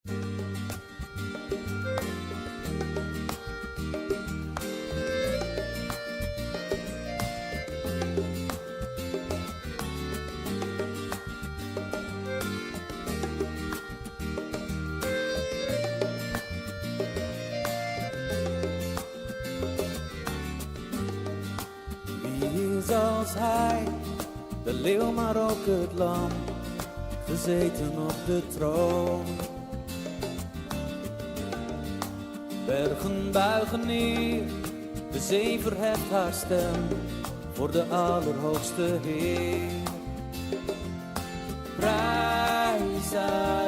Wie is als hij, de leeuw maar ook het lam, gezeten op de troon. Bergen buigen neer, de zee verheft haar stem voor de Allerhoogste Heer. Prijs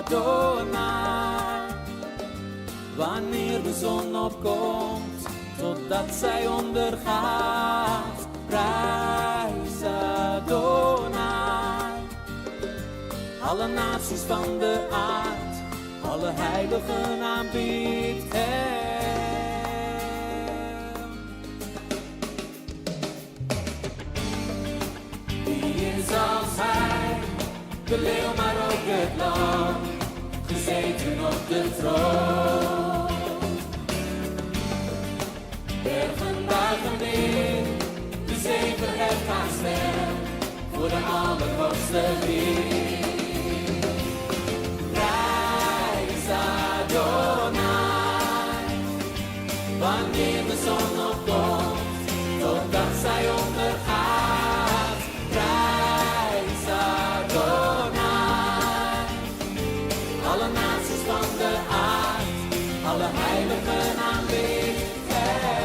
Adonai, wanneer de zon opkomt, totdat zij ondergaat. Prijs Adonai, alle naties van de aard, alle heiligen aanbiedt hem. Wie is als hij, de leeuw maar ook het lam, gezeten op de troon. Bergen buigen neer, de zee verheft haar stem voor de Allerhoogste Heer. Prijs Adonai, wanneer de zon opkomt, totdat zij ondergaat. Prijs Adonai, alle naties van de aard, alle heiligen aanbidden hem.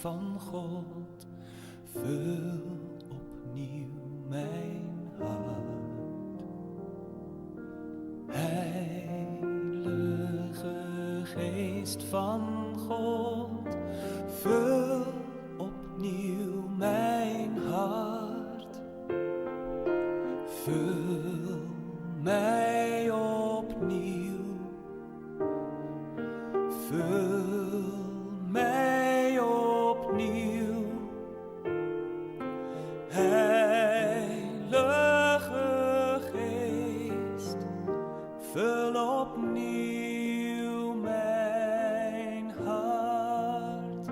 Van God, vul opnieuw mijn hart. Heilige Geest van God, vul opnieuw mijn hart. Vul mij opnieuw, vul mij opnieuw, Heilige Geest, vul opnieuw mijn hart.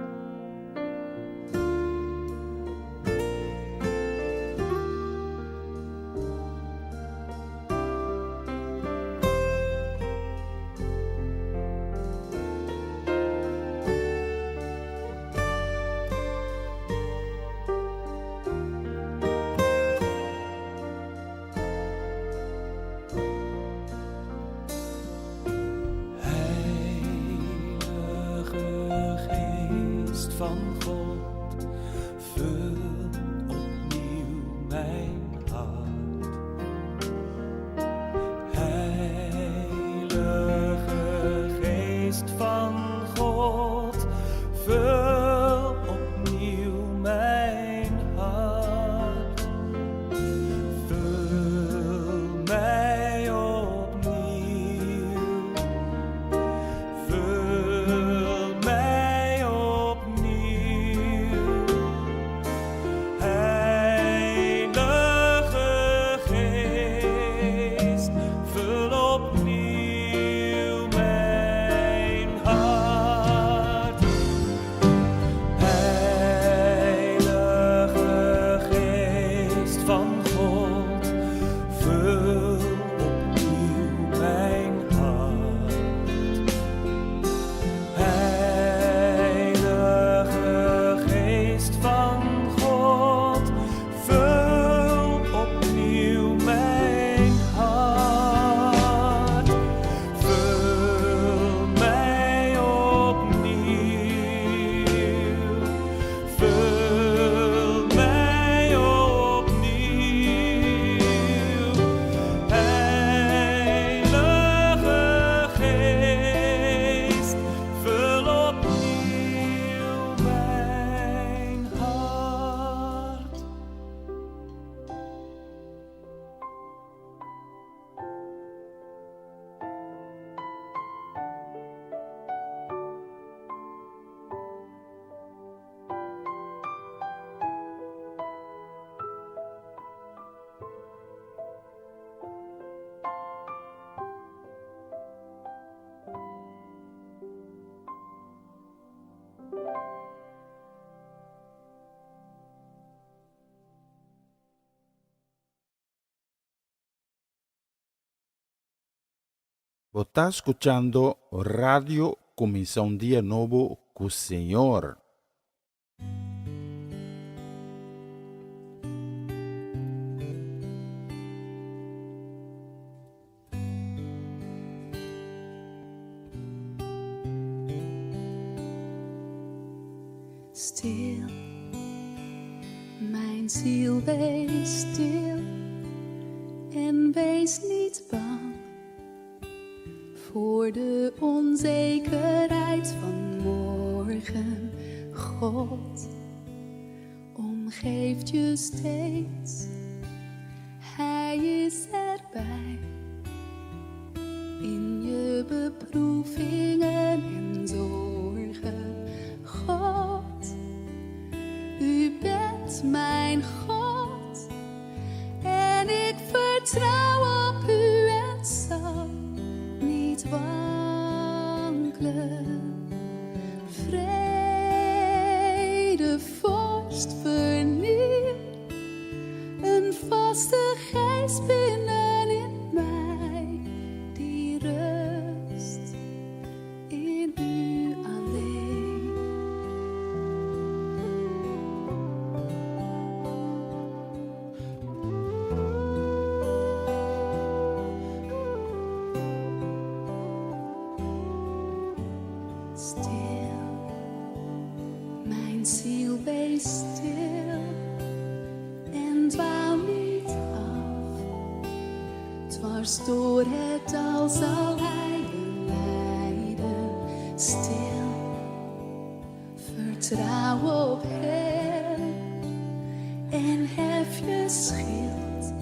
Está escuchando Radio Comienza un Día Nuevo con Señor. Stil, mijn ziel, wees stil en wees niet bang voor de onzekerheid van morgen. God omgeeft je steeds, Hij is erbij in je beproevingen en zorgen. God, U bent mijn God en ik vertrouw op U en zal niet wankelen. Vrede, vorst, vernieuw, een vaste geest binnenin mij, die rust in U alleen. Stil, mijn ziel, wees stil en dwaal niet af. Dwars door het dal zal Hij je leiden. Stil, vertrouw op Hem en hef je schild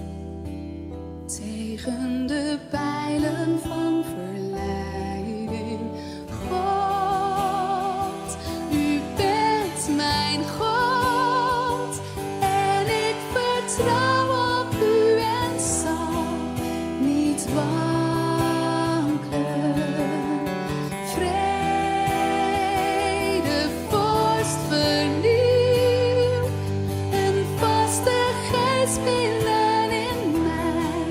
tegen de pijlen van verleiding. God, U bent mijn God en ik vertrouw op U en zal niet wankelen. Vrede, vorst, vernieuw, een vaste geest binnenin mij,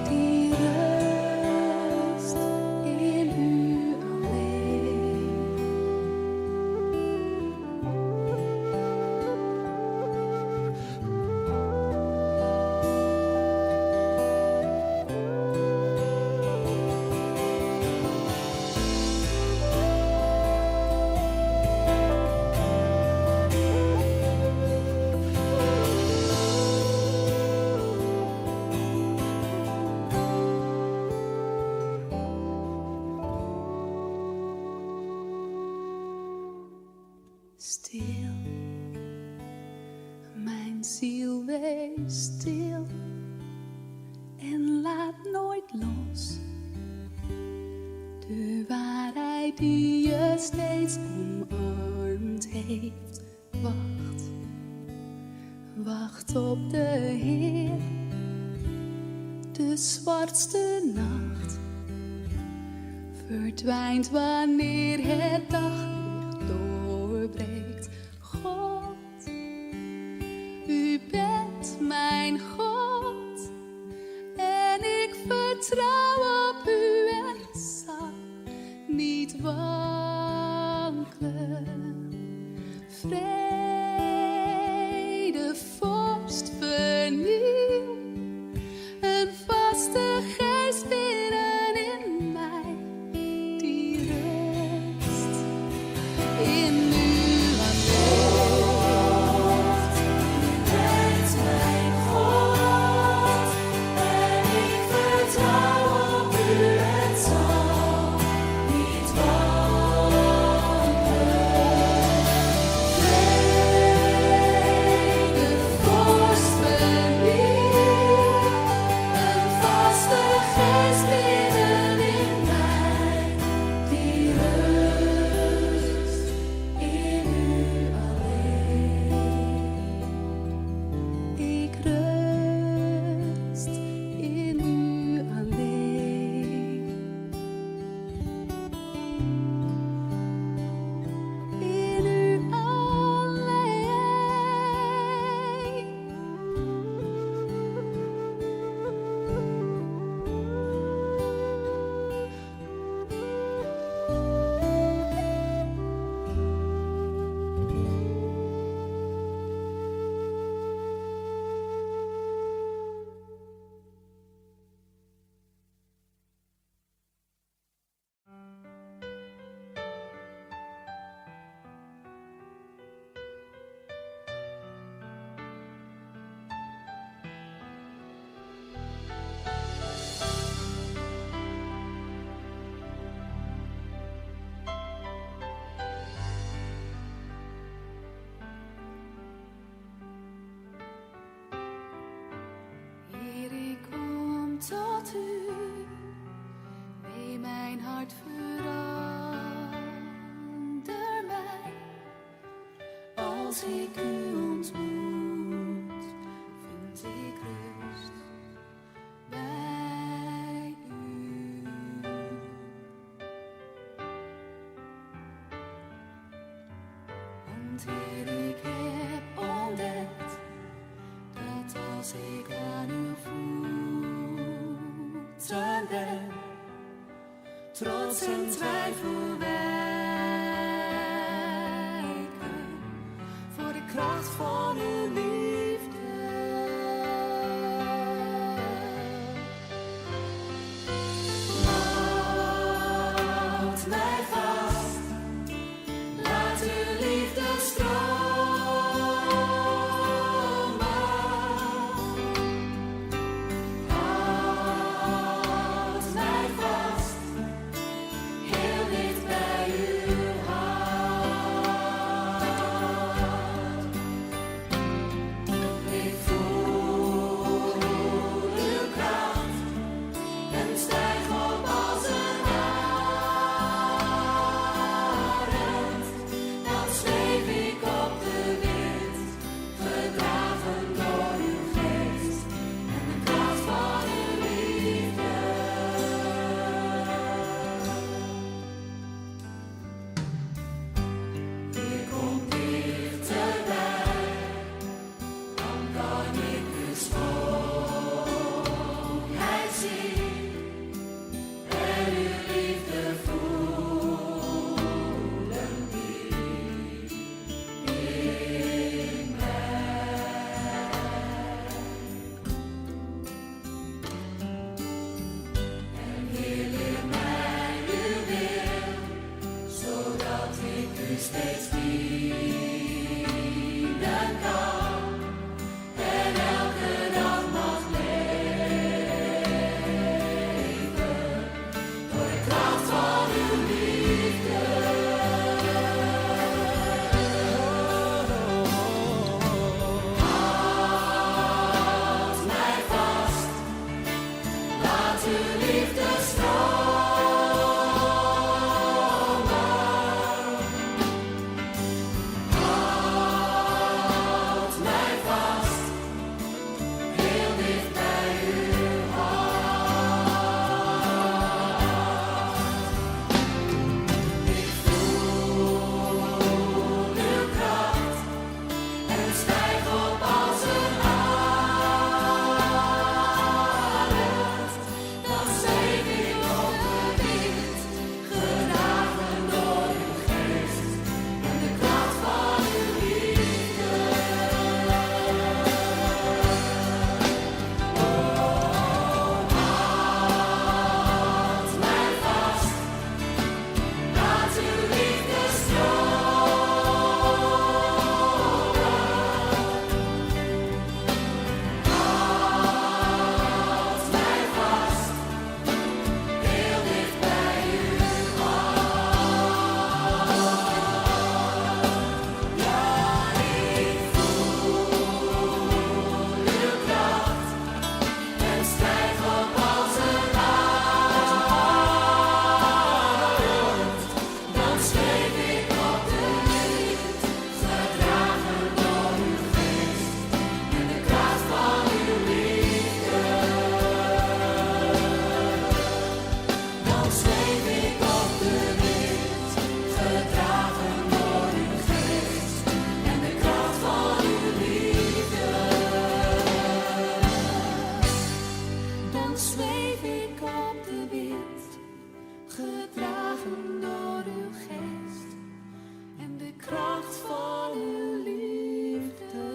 die rust in U alleen. Stil, mijn ziel, wees stil en laat nooit los de waarheid die je steeds omarmd heeft. Wacht, wacht op de Heer, de zwartste nacht verdwijnt wanneer het daglicht doorbreekt. God, U bent mijn God en ik vertrouw op U en zal niet wankelen. Vrede, vorst, vernieuw, een vaste geest binnenin mij, die rust Als ik u ontmoet, vind ik rust bij u. Want Heer, ik heb ontdekt dat als ik aan uw voeten ben, trots en twijfel wijken voor de kracht van uw liefde. Houd mij vast, laat uw liefde stromen. Houd mij vast, heel dicht bij uw hart. Ik voel uw kracht en stijg op als een arend. Dan zweef ik op de wind, gedragen door uw geest en de kracht van uw liefde. Je komt dichterbij, dan kan ik uw schoonheid zien en uw liefde voelen die in mij. En Heer, leer mij uw wil, zodat ik u steeds dienen kan en elke dag mag leven door de kracht van uw liefde. Houd mij vast, laat uw liefde stromen. Houd mij vast, heel dicht bij uw hart. Ik voel uw kracht en stijg op als een arend. Dan zweef ik op de wind, gedragen door uw geest en de kracht van uw liefde. Houd mij vast, laat uw liefde stromen. Houd mij vast, heel dicht bij uw hart. Ja, ik voel uw kracht en stijg op als een arend. Dan zweef ik op de wind, gedragen door uw geest en de kracht van uw liefde. Dan zweef ik op de wind, gedragen door uw geest en de kracht van uw liefde. Dan zweef ik op de wind, gedragen door uw geest en de kracht van uw liefde.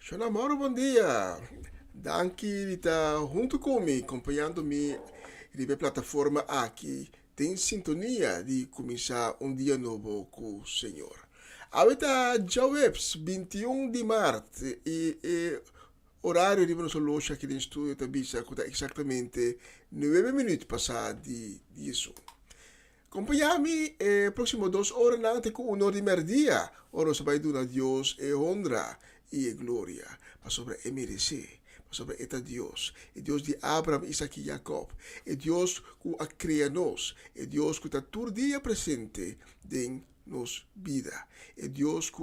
Shona Mauro, bom dia. Danke de estar junto comigo, acompanhando-me na plataforma aqui. Tem sintonia de começar dia novo com o Senhor. Aveta Jawebs, 21 de março, e horário de nossa loja aqui no estúdio também está exatamente 9 minutos passados de isso. Acompanhame próximo 2 horas antes com o de merdia. Ora se vai dar a Deus e honra e glória. Mas sobre MDC, sobre eta Deus. E Deus de Abraham, Isaac e Jacob. E Deus que a cria nós. E Deus que está todo dia presente em nos vida. E Deus que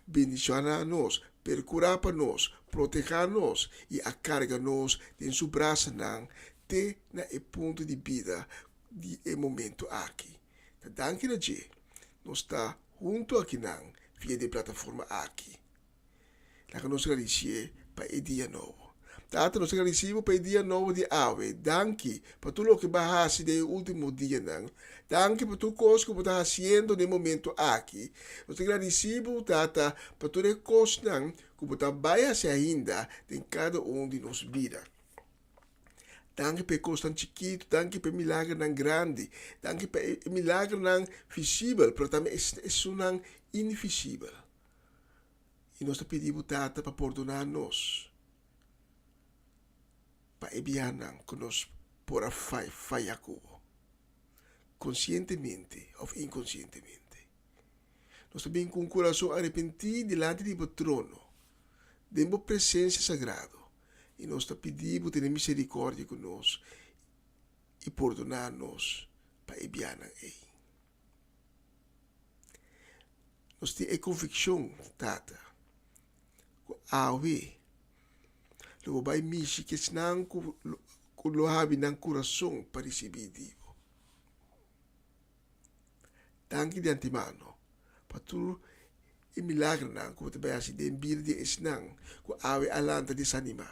bendiciona nós, percurar para nós, proteger nós e a carga nós em seu braço até na ponto de vida de momento aqui. Danke na G. Nós está junto aqui via de plataforma aqui. Lá que nós agradecer para o dia novo. Tata, nós agradecemos para o dia novo de Awe. Danke para tudo o que vai fazer no último dia. Danke para tudo coisa que está fazendo no momento aqui. Nós agradecemos, Tata, para tudo o coisa que está vai fazer ainda em cada de nossas vidas. Danke per coisa tão chiquito, danke per milagre tão grande, danke per milagre tão visível, mas também é invisível. E nós pedimos, Tata, para perdonar-nos. Para enviar que nós por falhar conscientemente ou inconscientemente. Nós também com o coração arrependido diante do trono, dentro da presença sagrada. E nós pedimos ter misericórdia conosco e perdonar-nos para enviar ele. Nós temos a convicção, Tata, que Awe, lo vai misi que senang ku lo habi ng coração para receber Divo. Tanki di antimano, patul e milagre nang ku tabayasi den bir di esnang ku awe alanta di sanima.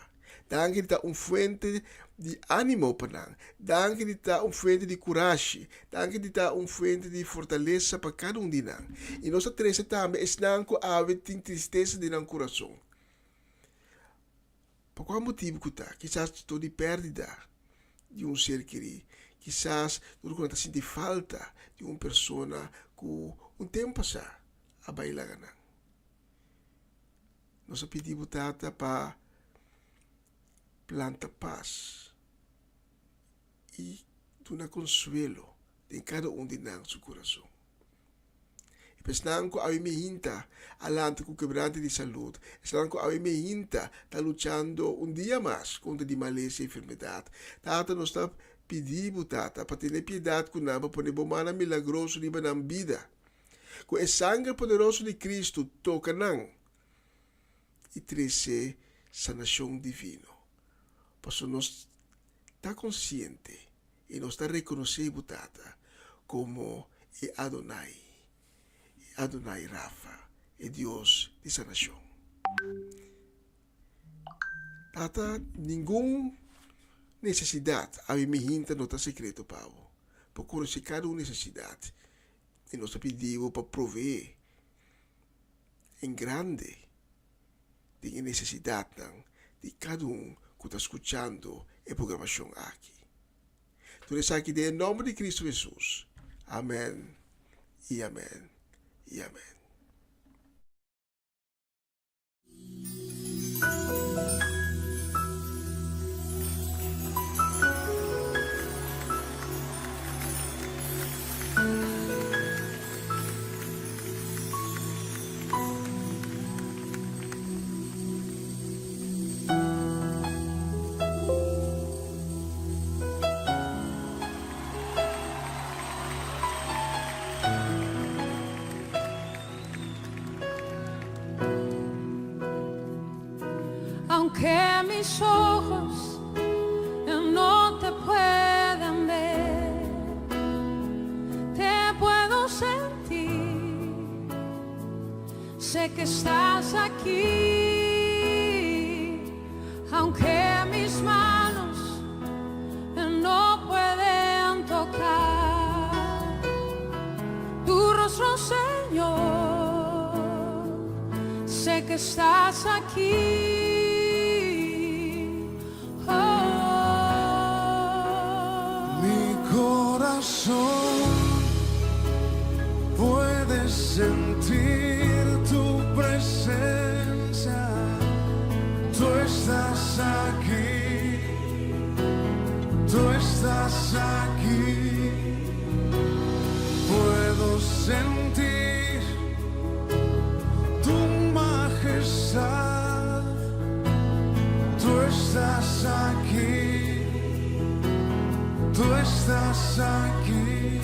Tanki di ta fuente di animo panang, tanki di ta fuente di courage, tanki di ta fuente di fortaleza para cada dinang. E nossa treze também esnang ku awe ting tristeza di nang coração. Por qual motivo que está? Quizás estou de perdida de ser querido. Quizás estou com sentir falta de uma pessoa que tempo passar a bailar. Nós pedimos Tata para plantar paz e dar consuelo em cada de nosso coração. Pesnang ko awi mehinta alante com quebrante de saúde. Pesnang ko awi mehinta está luchando dia mais contra de maleza e enfermidade. Tata nos está pedindo, Tata, para ter piedade com nós, para poder bomana milagroso de na vida. Com o sangue poderoso de Cristo toca nang e trece sanação divino. Por isso nós está consciente e nós está reconhecendo, Tata, como Adonai. Adonai Rafa, é Deus de sanação. Tata, nenhuma necessidade a me hinta nota secreto, Paulo. Procura se cada necessidade. E nós pedimos para prover em grande de necessidade de cada que está escutando a programação aqui. Tudo isso aqui em nome de Cristo Jesus. Amém e amém. E amém. Aunque mis ojos no te puedan ver, te puedo sentir. Sé que estás aquí, aunque mis manos no pueden tocar tu rostro, Señor. Sé que estás aquí. puedes sentir tu presencia. Tú estás aquí, tú estás aquí. Puedo sentir tu majestad. Tú estás aquí, tú estás aquí.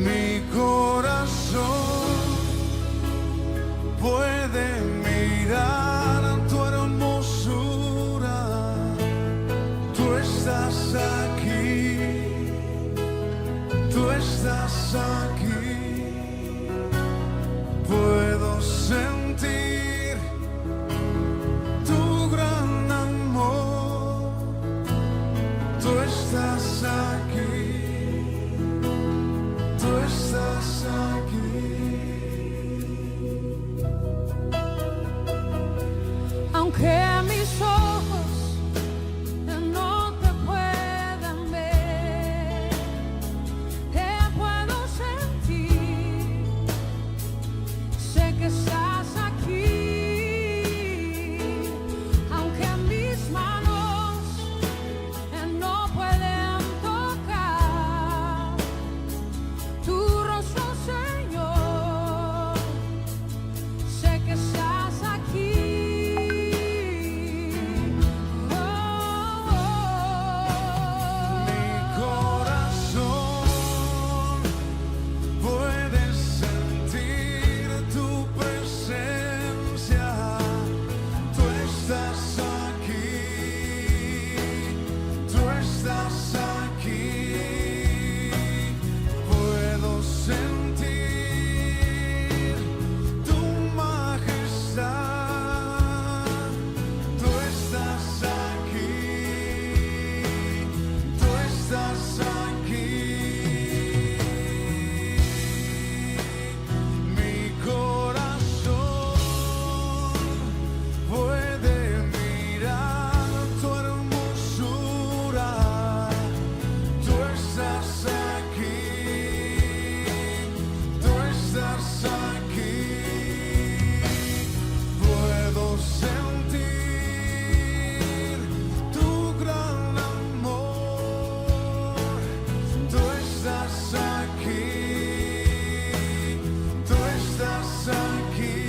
Mi corazón puede mirar tu hermosura. Tú estás aquí, tú estás aquí. Puedo sentir tu gran amor. Tú estás aquí, tú estás aquí. Aunque mis ojos no te puedan ver, te puedo sentir. Sé que estás aquí. Aunque mis manos no pueden tocar tu rostro, Señor. Sé que estás aquí. Mi corazón puede sentir tu presencia. Tú estás aquí, tú estás aquí. Puedo sentir tu majestad. Tú estás aquí, tú estás aquí. Mi corazón puede mirar tu hermosura. Tú estás aquí, tú estás aquí. Puedo sentir tu gran amor. Tú estás aquí, tú estás aquí.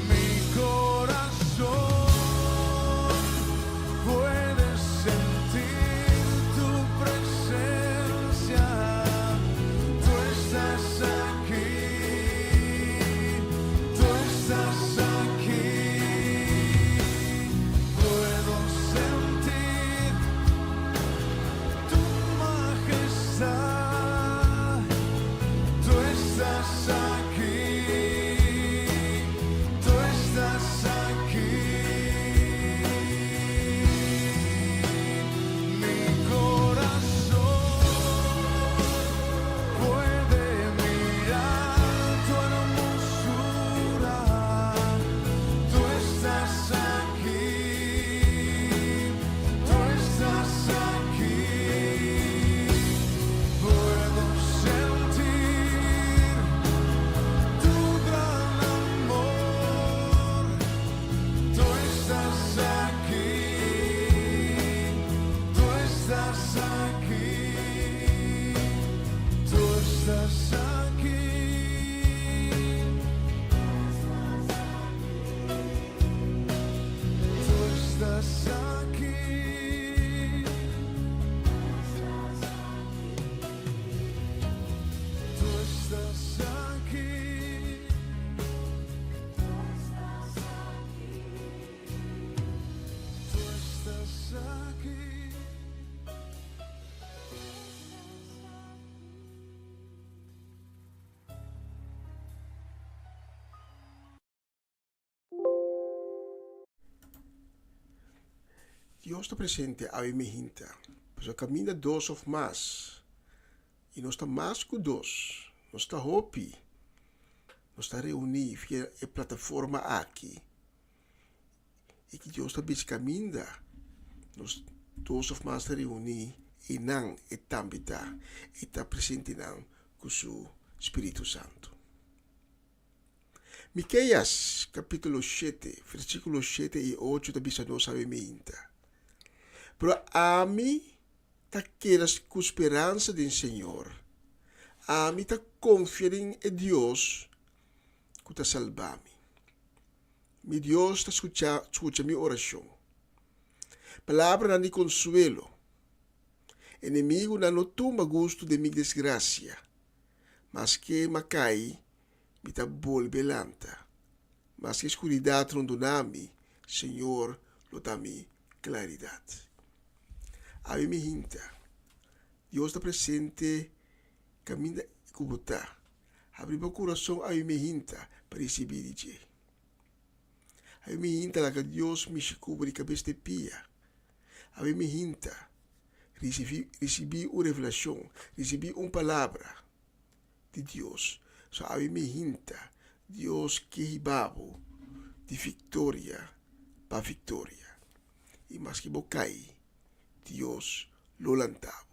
Mi corazón puede sentir tu presencia. Tú estás aquí, tú estás aquí. Puedo sentir tu majestad. Tú estás aquí, tú estás aquí. Mi corazón puede mirar tu hermosura. Tú estás aquí, tú estás aquí. Puedo sentir tu gran amor. Tú estás aquí, tú estás aquí. Tú estás aquí. Tú estás aquí. Tú estás aquí. Tú estás aquí. Dios está presente a mi gente. Pues camina dos of más. E nós estamos mais que dois. Nós estamos hopi. Nós estamos reunidos via a plataforma aqui. E que Deus está bem caminhando. Nós dos of más reúne e nan e tambita e está presente nan com su Espírito Santo. Miqueias capítulo 7, versículos 7 e 8 também não sabe ainda. Pero a mim tá queras com esperança do Senhor. A mim tá confiar em Deus que tá salvar-me. Mi Deus tá escucha minha oração. Palavra de consuelo. Inimigo não toma gosto de minha desgraça, mas que macai me tá volve lanta. Mas que escuridade rondonami, Senhor, lo dá-me claridade. A mim me hinta. Deus está presente, caminha como está. Abre meu coração a mim me hinta para receber de Deus. A mim me hinta que Deus me cobre cabeça de pia. A mim me hinta recebi uma revelação, recebi uma palavra de Deus. So a mim me hinta Deus que ribabo de vitória para vitória. E mais que bocai, Deus lo lantavo.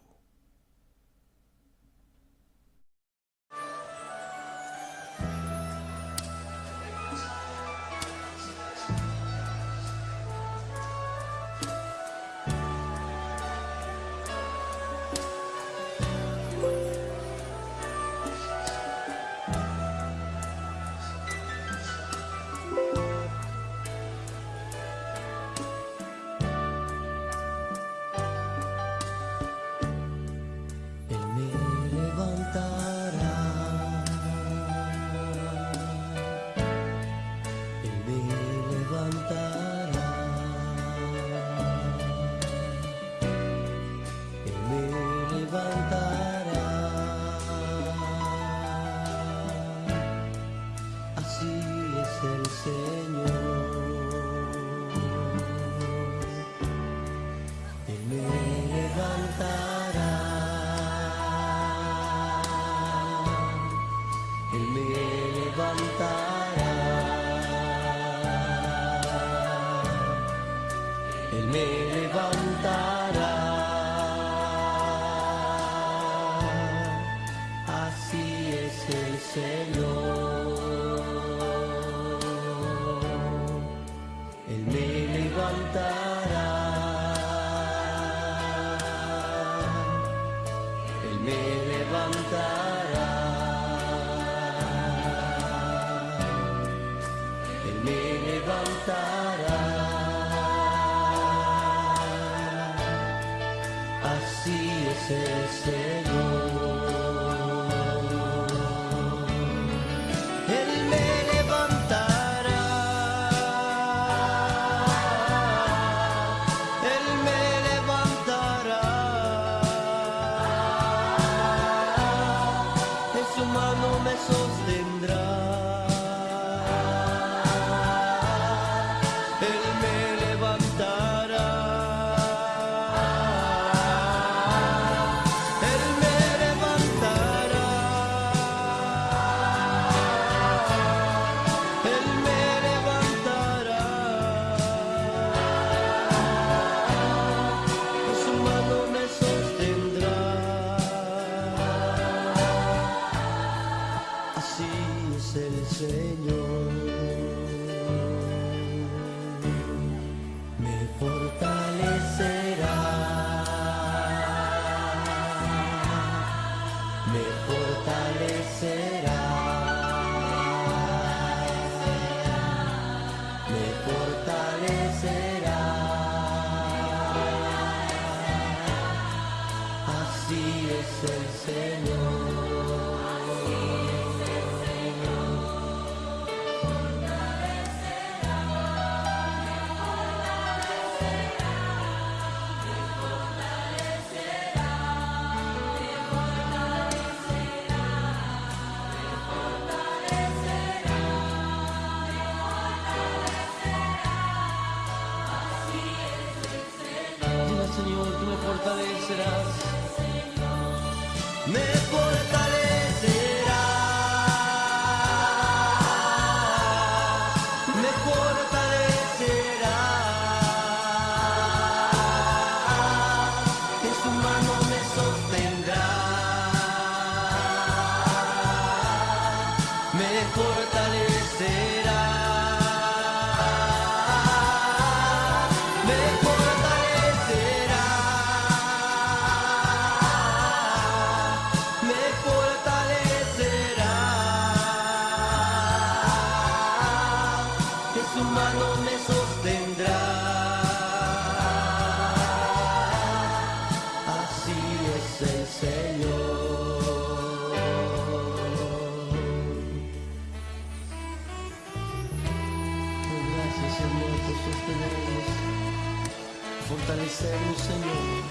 fortalecernos, Señor.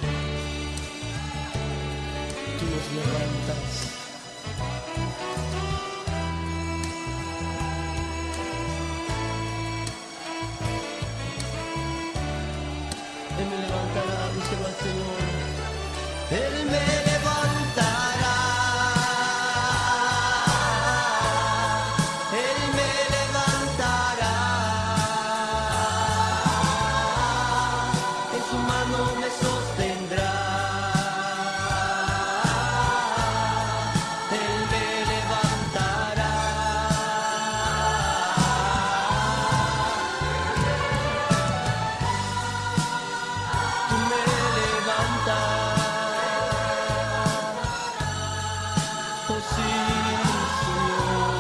Tú nos levantas. Él me levantará, dice el Señor. Él me levantará. Él me levantará. En su mano me sostendrá. Él me levantará. Tú me levantas. Oh sí, Señor.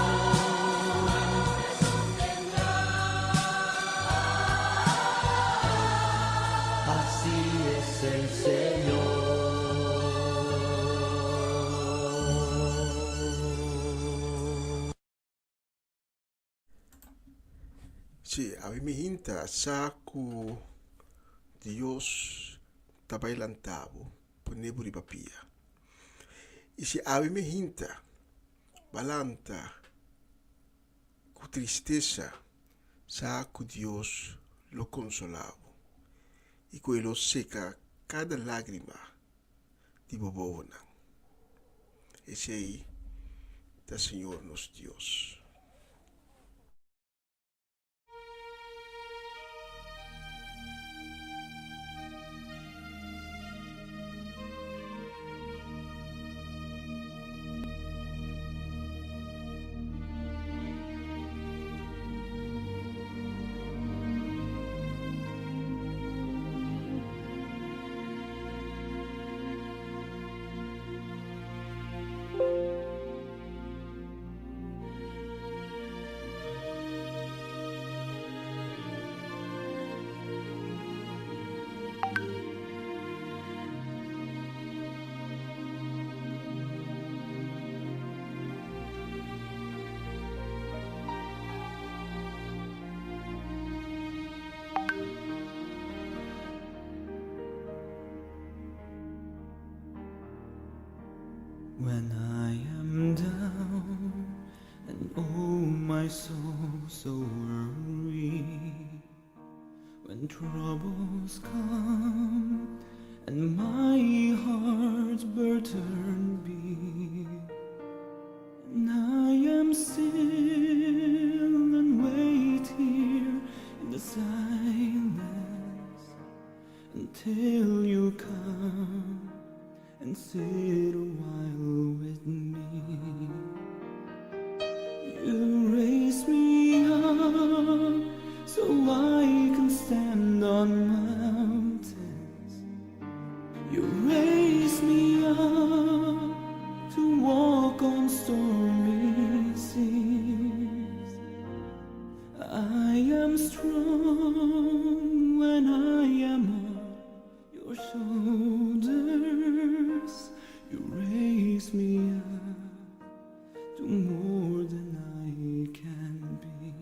Así es el Señor. Sí, a mí me hinta saco Dios tabailantabo poneburi papia. Y si a mí me hinta balanta con tristeza saco Dios lo consolavo y quello seca cada lágrima di bobona. Ese aí da Senhor nos Dios. When I am down and oh my soul so weary, when troubles come and my heart's burden be, and I am still and wait here in the silence until you come and sit a while with me. You raise me up so I can stand on mountains. You raise me up to walk on stormy seas. I am strong when I am on your shoulders. You raise me up to more than I can be.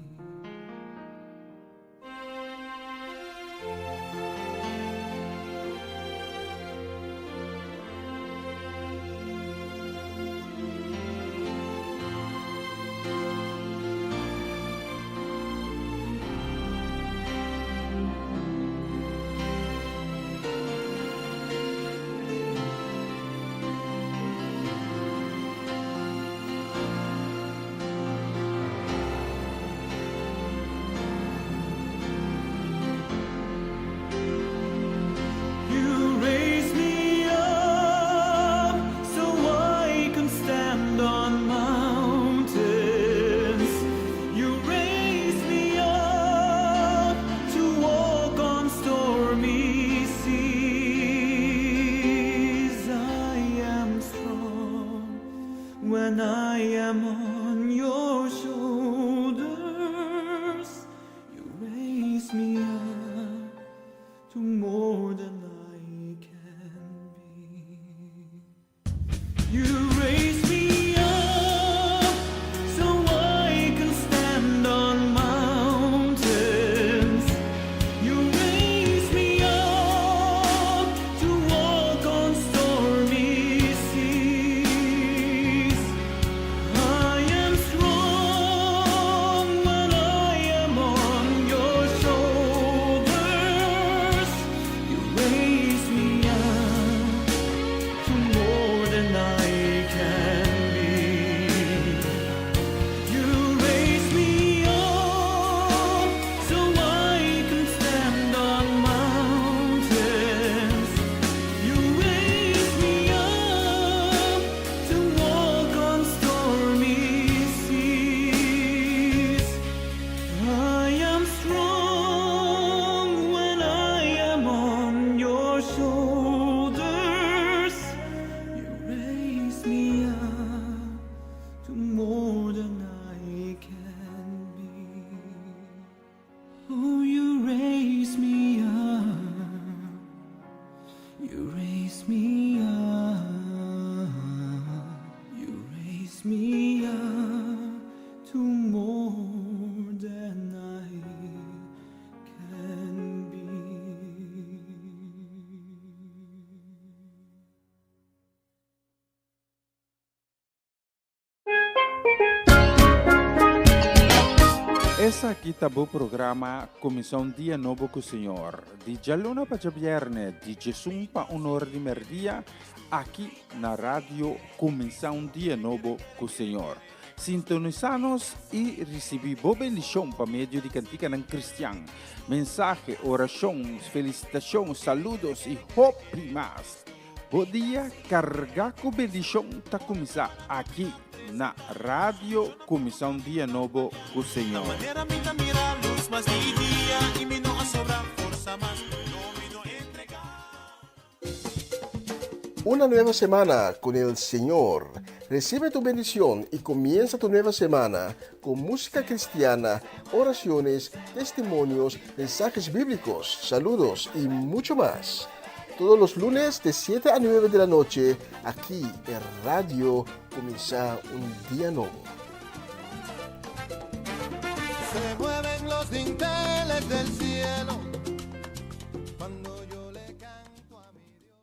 Essa aqui tá o programa Comissão Dia Novo com o Senhor. De Jalona para Viernes, de Jesus para Honor de Merdia, aqui na rádio Comissão Dia Novo com o Senhor. Sintonizanos e recebi boa bendição para meio de cantiga não cristã. Mensagem, orações, felicitações, saludos e hope mais. Bom dia, carregar com bendição tá começar aqui na rádio Comissão Dia Novo com o Senhor. Manera minta mira luz más día y mi no sobra fuerza más no me no entregar. Una nueva semana con el Señor. Recibe tu bendición y comienza tu nueva semana con música cristiana, oraciones, testimonios, mensajes bíblicos, saludos y mucho más. Todos los lunes de 7 a 9 de la noche, aquí en Radio Comienza un Día Nuevo. Se mueven los dinteles del cielo cuando yo le canto a mi Dios.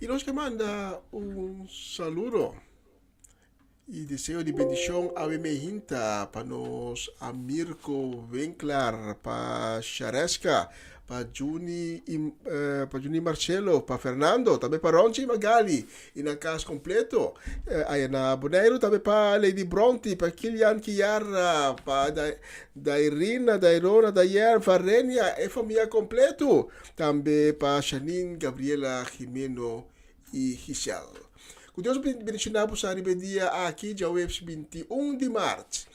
Y nos que manda un saludo y deseo de bendición a Bemehinta, para nos a Mirko Winkler, para Charesca, para Juni Marcelo, para Fernando, também para Ronchi Magali, e na casa completo, aí na Boneiro, também para Lady Bronte, para Kilian Kiara, para da Irina, da Irona, da Yer, para Renia, e família completo, também para Janine, Gabriela, Jimeno e Giselle. Que Deus bendicionar por sa dia aqui, dia 21 de março.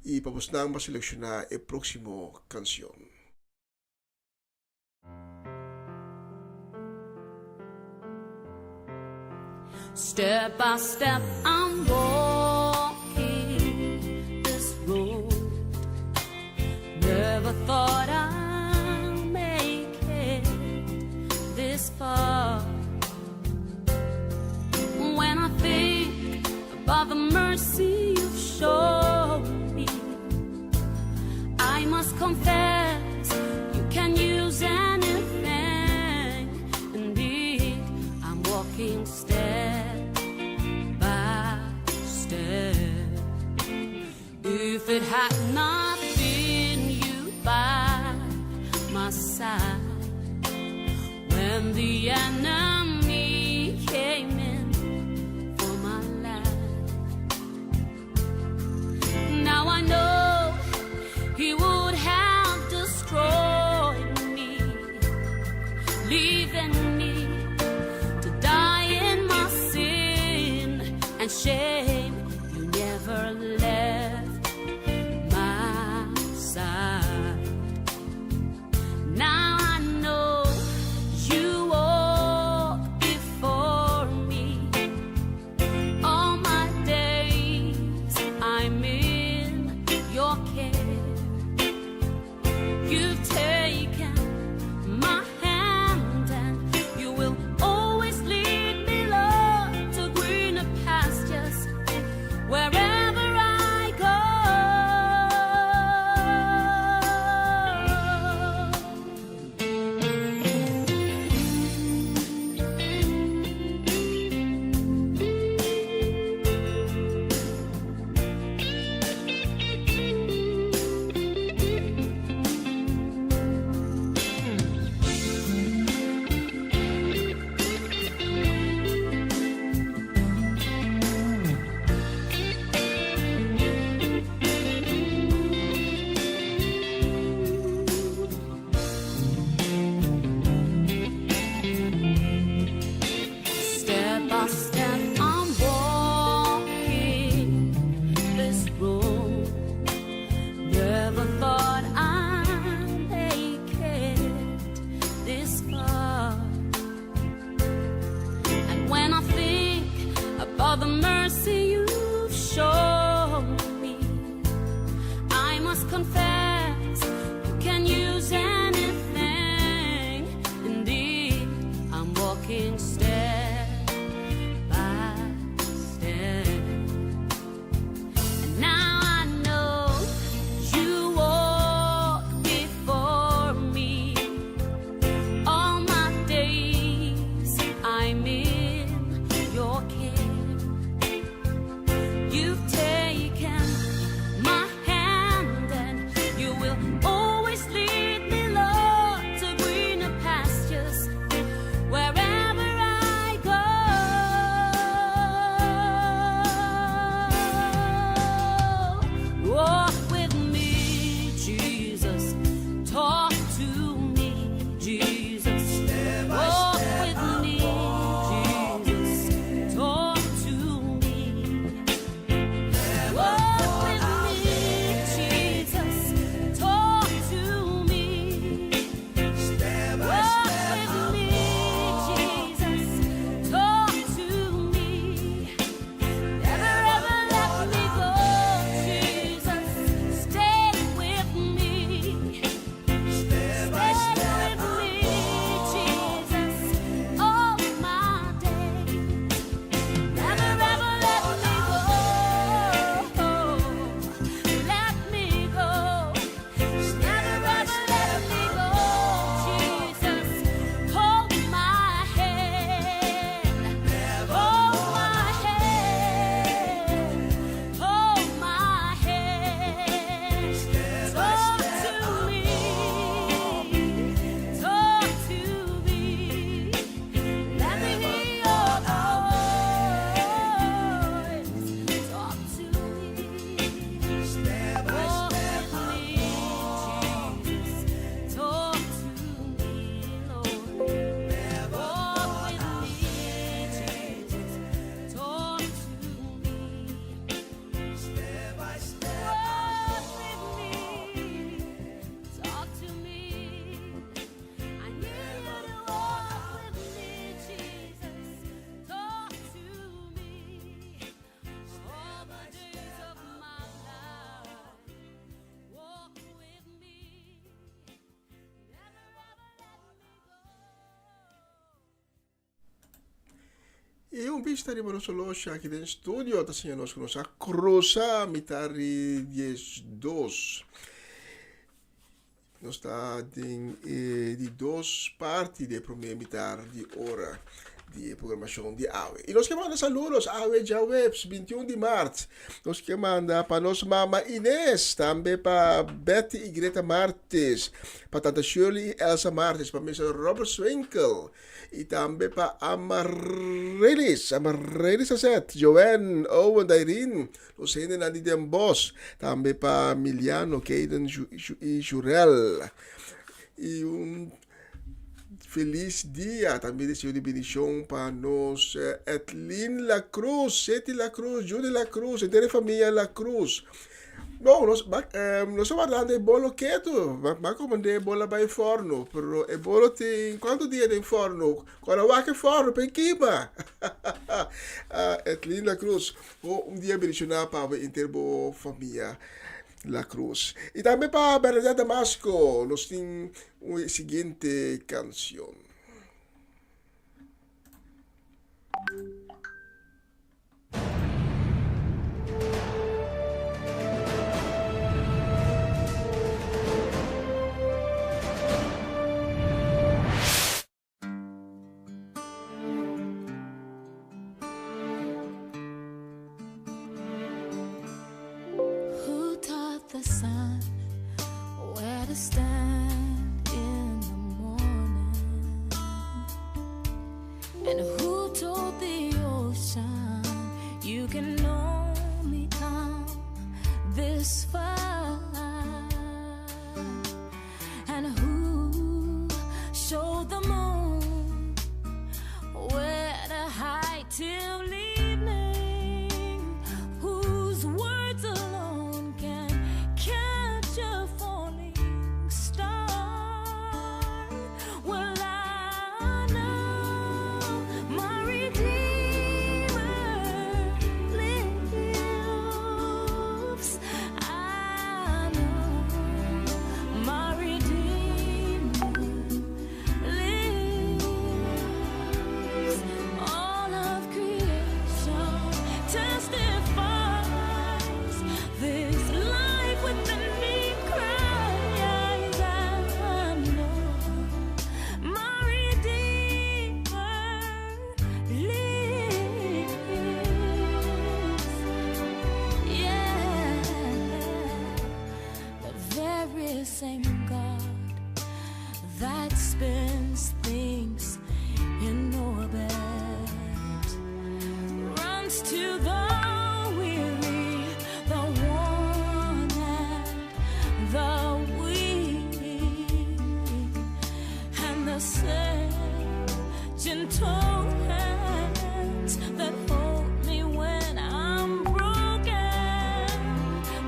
E para você não selecionar a próxima canção. Step by step, I'm walking this road. Never thought I'd make it this far. When I think about the mercy you've shown me, I must confess you can use anything. Indeed, I'm walking step by step. If it had not been you by my side, when the enemy came in for my life, now I know he would have destroyed me, leaving me to die in my sin and shame. You never left my side. Now I know you walk before me. All my days I'm in your care. You've taken my hand and you will always lead me, Lord, to greener pastures wherever I go. Step by step, I'm walking this road. Never thought I'd make it this far. And when I think about the mercy you've shown me, I must confess you can use anything. Indeed, I'm walking step by step. And now I know you walk before E un pista di Monosolosha aqui dentro do estúdio, está sendo nós com nossa cruza, mitari 10-2. Nós está de duas partes da primeira metade de hora de programação de AWE. E nós que manda saludos, AWE já Webs, 21 de março. Nós que manda para nossa mama Inês, também para Betty e Greta Martes, para tanta Shirley e Elsa Martes, para Mr. Robert Swinkel, e também para Amaryllis Asset, Joanne, Owen, Irene, os ainda na Den Boss, também para Miliano, Caden e Jurel. E feliz dia também desejo de bendição para nós, Etlin La Cruz, Seti La Cruz, Judy La Cruz, inteira família La Cruz. Bom, nós estamos falando de bolo quieto, mas como de bola para o forno, pero o bolo tem quanto dia em forno? Quando vai que forno, para queima. Etlin La Cruz, dia bendicionar para a inteira família La Cruz. E também para Bernadette Damasco, nós temos a seguinte canção. Who taught the sun where to stand in the morning? And who told the ocean you can only come this far? And who showed the moon where to hide till evening? Whose words alone can catch a falling star? Well, I know my Redeemer lives. I know my Redeemer lives. All of creation testifies this life within me cries. I know my Redeemer lives. Yeah, the very same God that spins things in orbit runs to the weary, the worn, and the weak, and the same gentle hands that hold me when I'm broken.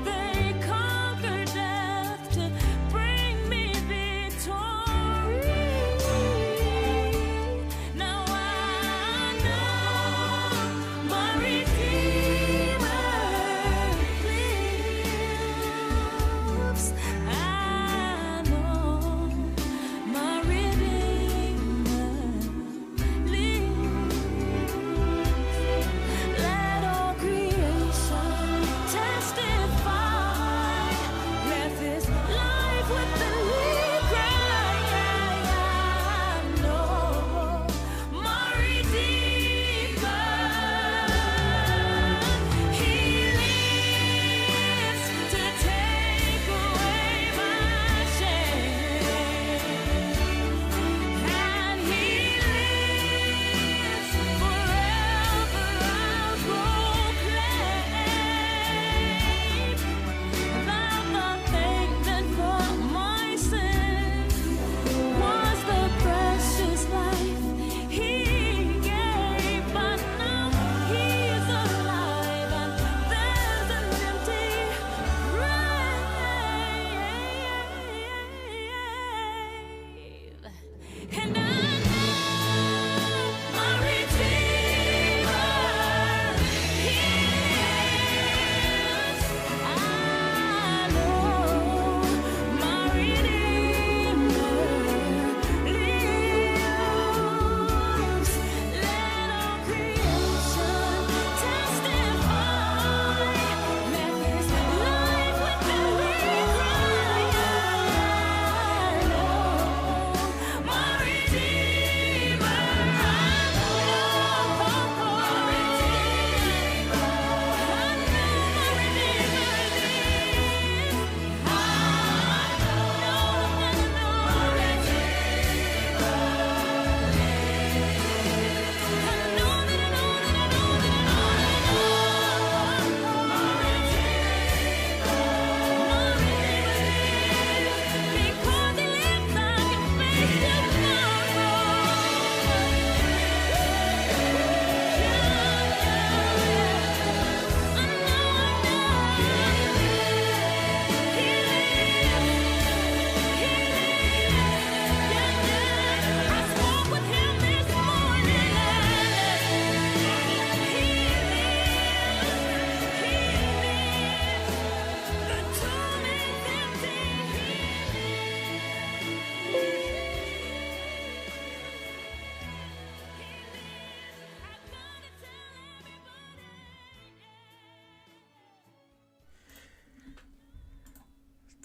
They conquer death to bring me victory. Now I know my Redeemer lives. I know my Redeemer lives.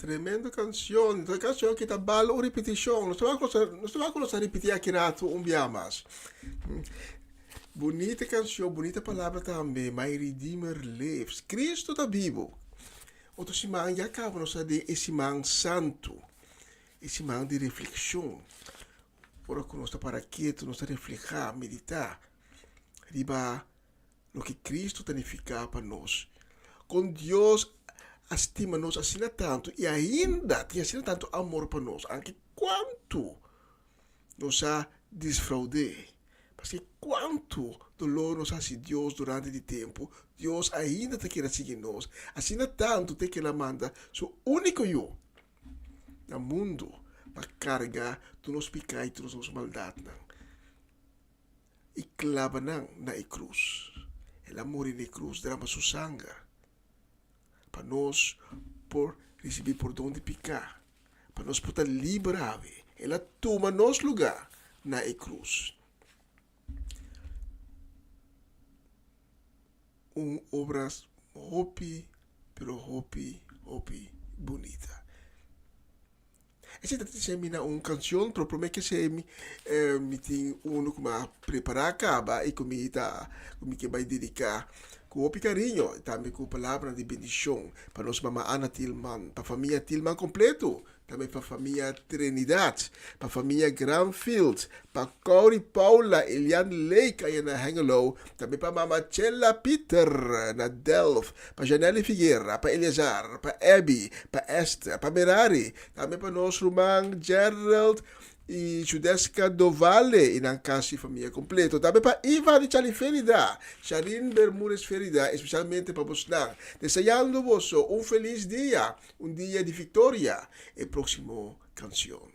Tremenda canción. Esta canción que está bala o repetición. Não estava a repetir aqui rato dia mais. Bonita canção, bonita palavra também. My Redeemer lives. Cristo está vivo. Outro semana já acaba nós de esse man santo. Esse man de reflexão. Ora que nós está para quieto, nós refletir, meditar. Riba o que Cristo significa para nós. Com Deus estima-nos assim tanto e ainda tem assim tanto amor para nós. Anche quanto nos ha desfraudado. Porque quanto dolor nos ha sido Deus durante o tempo, Deus ainda te quer seguir nós. Assim tanto te quer manda seu único eu no mundo para carregar todos os pecados e todas as maldades. E clava na cruz. O amor na cruz derrama sua sangue para nós por receber perdão de pecado, para nós poder liberar. Ela toma nosso lugar na cruz. Obra hopi, pero hopi bonita. Essa é uma canção, provavelmente que se me tem como preparar acaba e como que vai dedicar com o carinho, também com palavra de bendição para nós mama Ana Tillman, para a família Tillman completo, também para a família Trinidad, para a família Granfield, para Corey Paula, Elian Lake aí na Hengelo, também para mama Chella Peter na Delft, para Janelle Figueira, para Eleazar, para Abby, para Esther, para Merari, também para nós Romang Gerald e Judeska Dovale e na casa família completo. Também para Iva de Chali Ferida, Sharin Bermúdez Ferida, especialmente para você. Desejando você feliz dia, dia de vitória. E próximo canção.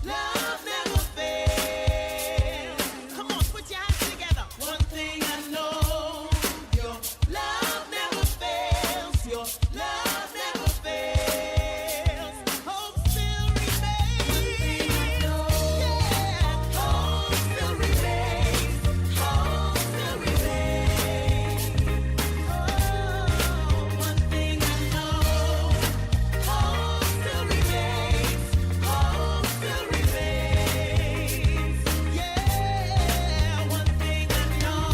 love never fails. Come on, put your hands together. One thing I know, your love never fails. Your love never fails. Hope still remains. Yeah, hope still remains. Hope still remains. Oh, one thing I know, hope still remains. Hope still remains. Yeah, one thing I know,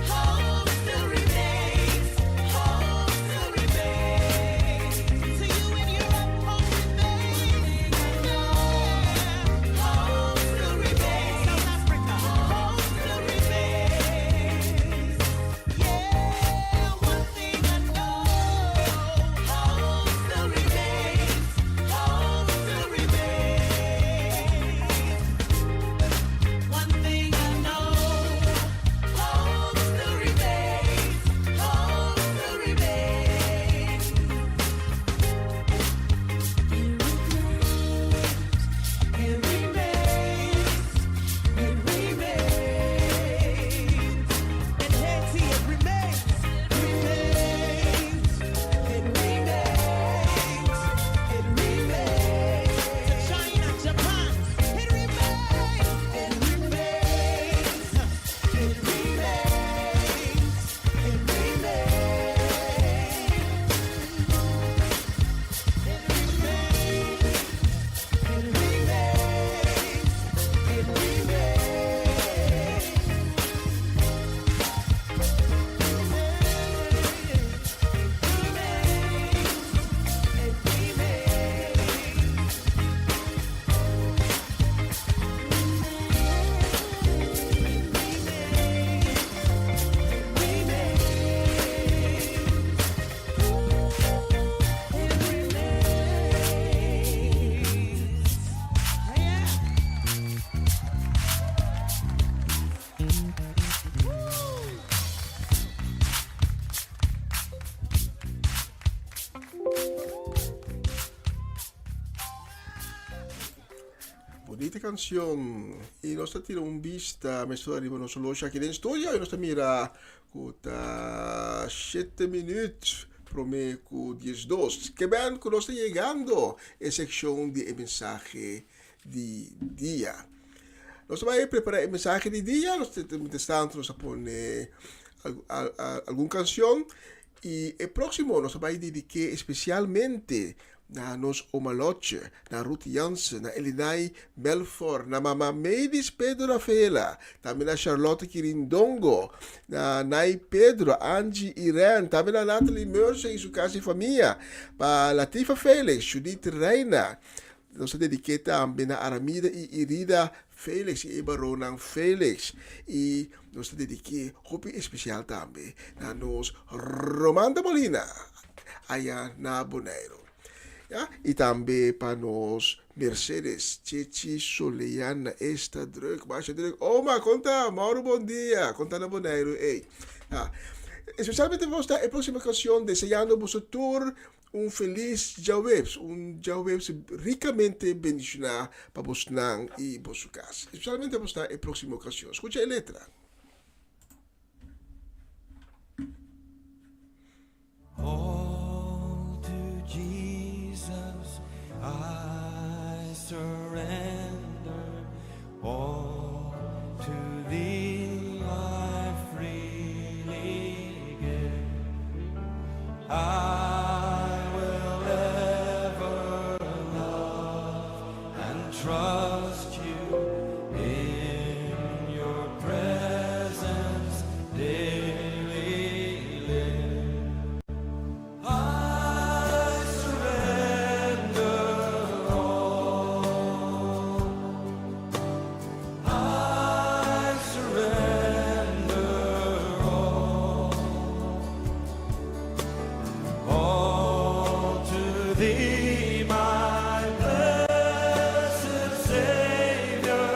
hope still remains. Hope still remains. To you in Europe, hope remains. Yeah, hope still remains. South Africa, hope still remains. Yeah, one thing I know, hope still remains. Hope still remains. One thing I know, hope still remains. Hope still remains. It remains. It remains. And Haiti, it remains. Remains. It remains. It remains. To China, Japan, it remains. It remains. It remains. It Bonita canción. Y nos tira un vista, me sto arrivando solo aquí in studio e nos mira con 7 minutos prome con 10-2. Que ben que nos está llegando en sección de mensaje de día. Nos vai preparar el mensaje de día, nos estamos a poner alguna canción y el próximo nos va a dedicar especialmente na nos Omaloche, na Ruth Jansen, na Elinai Belfort, na Mama Meidis Pedro Rafaela, também na Charlotte Quirindongo, na Nai Pedro, Angie Irene, também na Natalie Mercer e sua casa e família, para Latifa Felix, Judith Reina, nós dediquei também na Aramida e Irida Felix e Baronang Felix. E nós dediquei hobby especial também na nos Romanda Molina, aí na Bonaire. Ja? E também para nós Mercedes, Chechi, Soleiana, esta druk, baixa druk. Oma, conta, Mauro, bom dia. Conta na Bonaire, ei. Ja. Especialmente vamos dar a próxima canção desejando a vosso tour um feliz Jawebs, Jawebs ricamente bendicionado para vos nang e vosso casa. Especialmente vamos dar a próxima canção. Escucha a letra. All to Jesus I surrender, all to thee I freely give. I will ever love and trust you in your presence daily live. I surrender all. I surrender all to thee, my blessed Savior.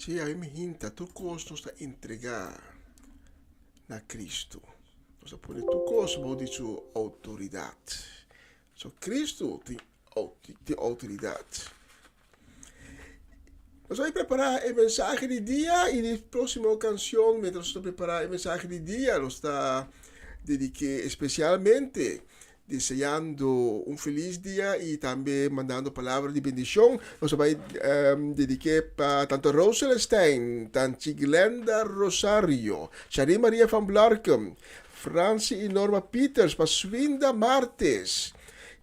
Sim, a mim hinta, tu costa nos entregar na Cristo. Nós põe tu costa, vou dizer autoridade. So, Cristo tem autoridade. Nós vamos preparar a mensagem de dia e na próxima canção, enquanto nós estamos preparando a mensagem de dia, nós está dediquei especialmente desejando um feliz dia e também mandando palavras de bendição. Nós vamos dedicar para tanto Roselstein, tanto Glenda Rosario, Shari Maria van Blarkum, Francie e Norma Peters, para Swinda Martes.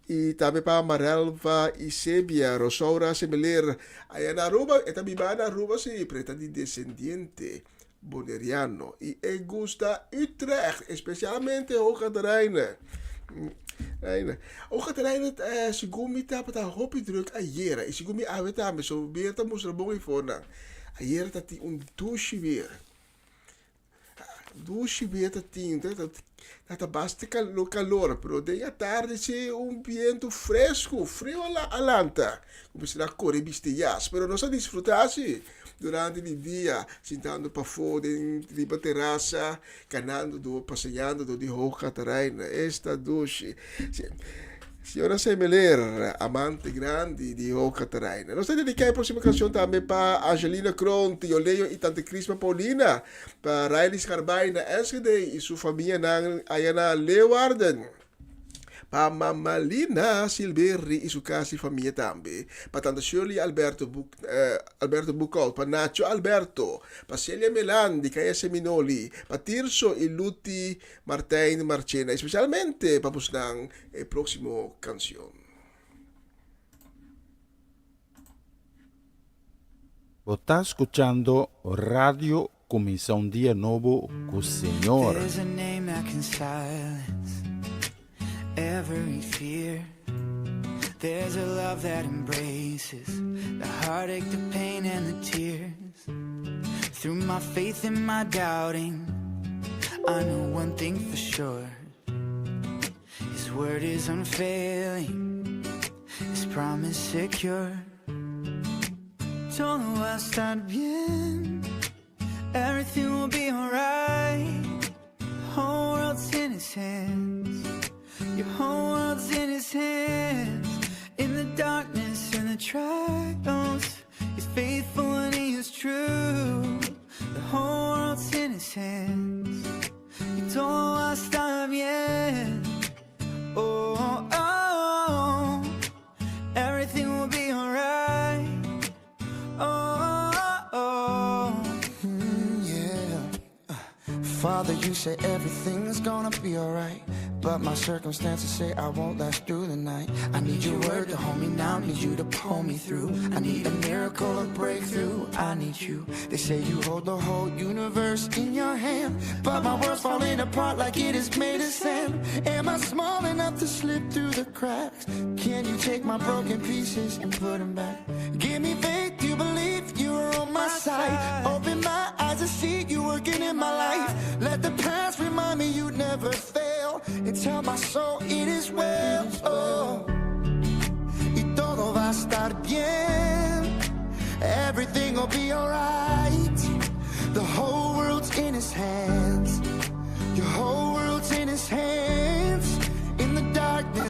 E também para Marelva e Sebia, Rosaura Semeler, aí na Aruba, e também na Aruba se preta de descendiente boneriano. E Augusta Utrecht, especialmente Hoge de Rijnen. Hoge de Rijnen, segundo me tapa da hopi druk ayer. E segundo me aveta me so beerta moest er bom ifona. Ayer dat die douche weer. Douche weer dat die dat basta calor, pero de tarde se viento fresco, frio alanta. Como se dá correr bistias, pero não se desfrutasse durante o dia, sentando para fora, de terraça, canando, passeando de Hoge de Rijnen. Esta douche. Senhora Semeler, amante grande de Hoge de Rijnen. Nós dedicamos a próxima canção também para Angelina Kroon, Tio Leo e Tante Crisma Paulina, para Riley Scarbay na Enschede e sua família na Ayana Leeuwarden. Para Mamalina Silberri e sua casa e família também. Para Tante Shirley Alberto Bucol, para Nacho Alberto, para Celia Melandi, Kaya Seminoli, para Tirso e Luti Martin Marchena, especialmente para buscar a próxima canção. Você está escutando Radio Começar um Dia Novo com o Senhor. There's a name that can silence every fear. There's a love that embraces the heartache, the pain, and the tears. Through my faith and my doubting, I know one thing for sure. His word is unfailing, His promise secure. Todo va a estar bien, everything will be alright. Whole world's in His hands, your whole world's in His hands. In the darkness and the trials, He's faithful and He is true. The whole world's in His hands, y todo va a estar bien. Oh, oh, oh, everything will be alright. Oh, oh, oh. Yeah. Father, you say everything's gonna be alright, but my circumstances say I won't last through the night. I need your word to hold me now, need you to pull me through. I need a miracle, a breakthrough, I need you. They say you hold the whole universe in your hand, but my world's falling apart like it is made of sand. Am I small enough to slip through the cracks? Can you take my broken pieces and put them back? Give me faith, you believe you are on my side. Open my eyes to see you working in my life. Let the past remind me you never fail, and tell my soul it is well. Oh, y todo va a estar bien, everything will be alright. The whole world's in His hands, your whole world's in His hands. In the darkness.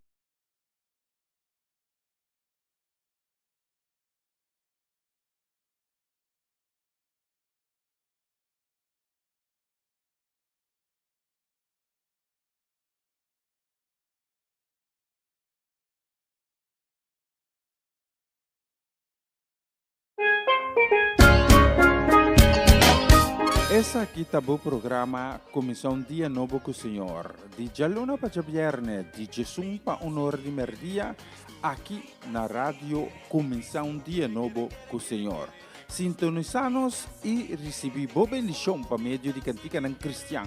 Essa aqui tá o programa Comissão Dia Novo com o Senhor. De Jaluna para Viernes, de Jesus para Honor de Merdia, aqui na rádio Comissão Dia Novo com o Senhor. Sintonizanos e recebi boa bendição para meio de cantiga não cristã.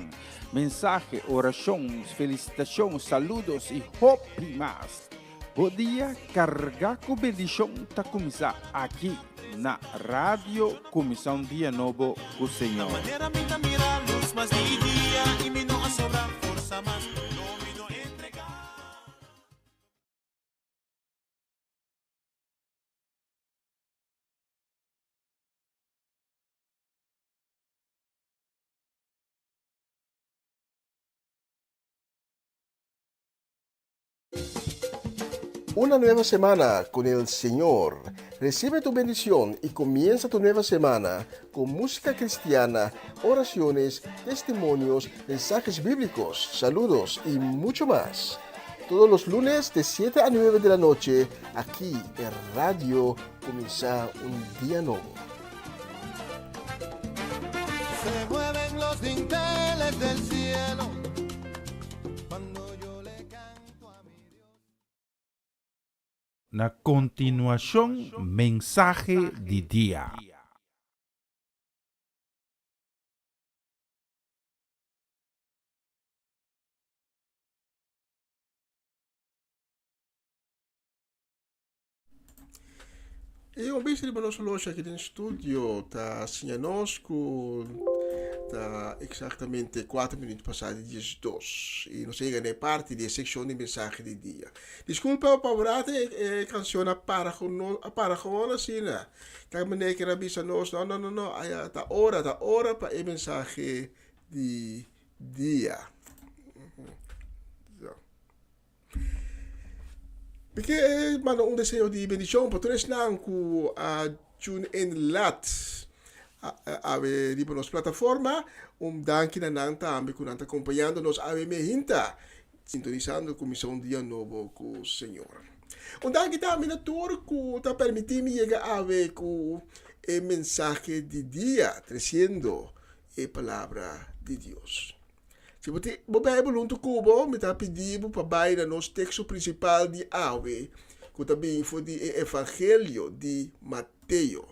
Mensagem, orações, felicitações, saludos e hope mais. Bom dia, carregar com bendição tá começar aqui na rádio Comissão Dia Novo com o Senhor. Manera minha mira luz, mas dia e me não sobra força, mas Una nueva semana con el Señor. Recibe tu bendición y comienza tu nueva semana con música cristiana, oraciones, testimonios, mensajes bíblicos, saludos y mucho más. Todos los lunes de 7 a 9 de la noche, aquí en Radio Comienza un Día Nuevo. Se mueven los dinteles del cielo cuando yo le canto a mi Dios. Na continuación, mensaje de día. E um beijo para nós hoje aqui no estúdio, tá Sinhanosco, tá exatamente 4 minutos passados de 2. E nós chegamos na parte da secção de mensagem de dia. Desculpa, Pavrate, canção para com assim, né? Tá maneira que rabisa nós, não, aí tá hora para a mensagem de dia. Porque, mano, um desenho de bendição, para todos nós que tune in lat ave tipo nos plataforma, danke na nang também que nós acompanhando nos ave me hinta, sintonizando com missão dia novo com o Senhor. Danke também na tour que tá permitindo chegar ave com a mensagem de dia, trazendo a palavra de Deus. Se você Bible um cubo, me tá pedindo para baixar nosso texto principal de ave, que também foi do Evangelho de Mateus.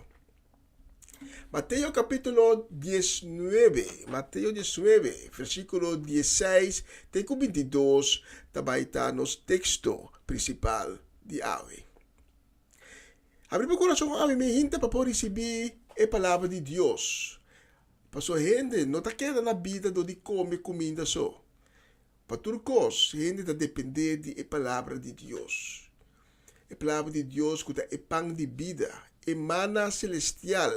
Mateus capítulo 19, Mateus 19, versículo 16 até 22, também está nosso texto principal de ave. Abre meu coração, ave, me hinta para poder receber a palavra de Deus. Pasó gente não está querendo na vida de comer comida só. Para turcos, gente está depender da palavra de Deus. A palavra de Deus que é pão de vida, é mana celestial.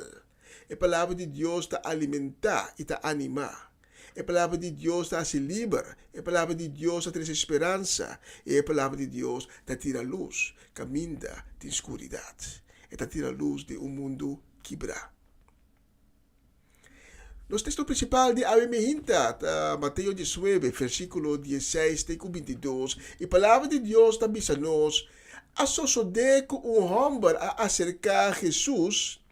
A palavra de Deus está alimentar e está animar. A palavra de Deus está se livrar. A palavra de Deus está traz esperança. E a palavra de Deus está tira luz, caminha de escuridade. Está tira luz de mundo quebrado. Nos texto principal de Ave Mehinta, Mateus 19, versículo 16 até 22, e a palavra de Deus está dizendo-nos, a sosodeco homem a acercar a Jesus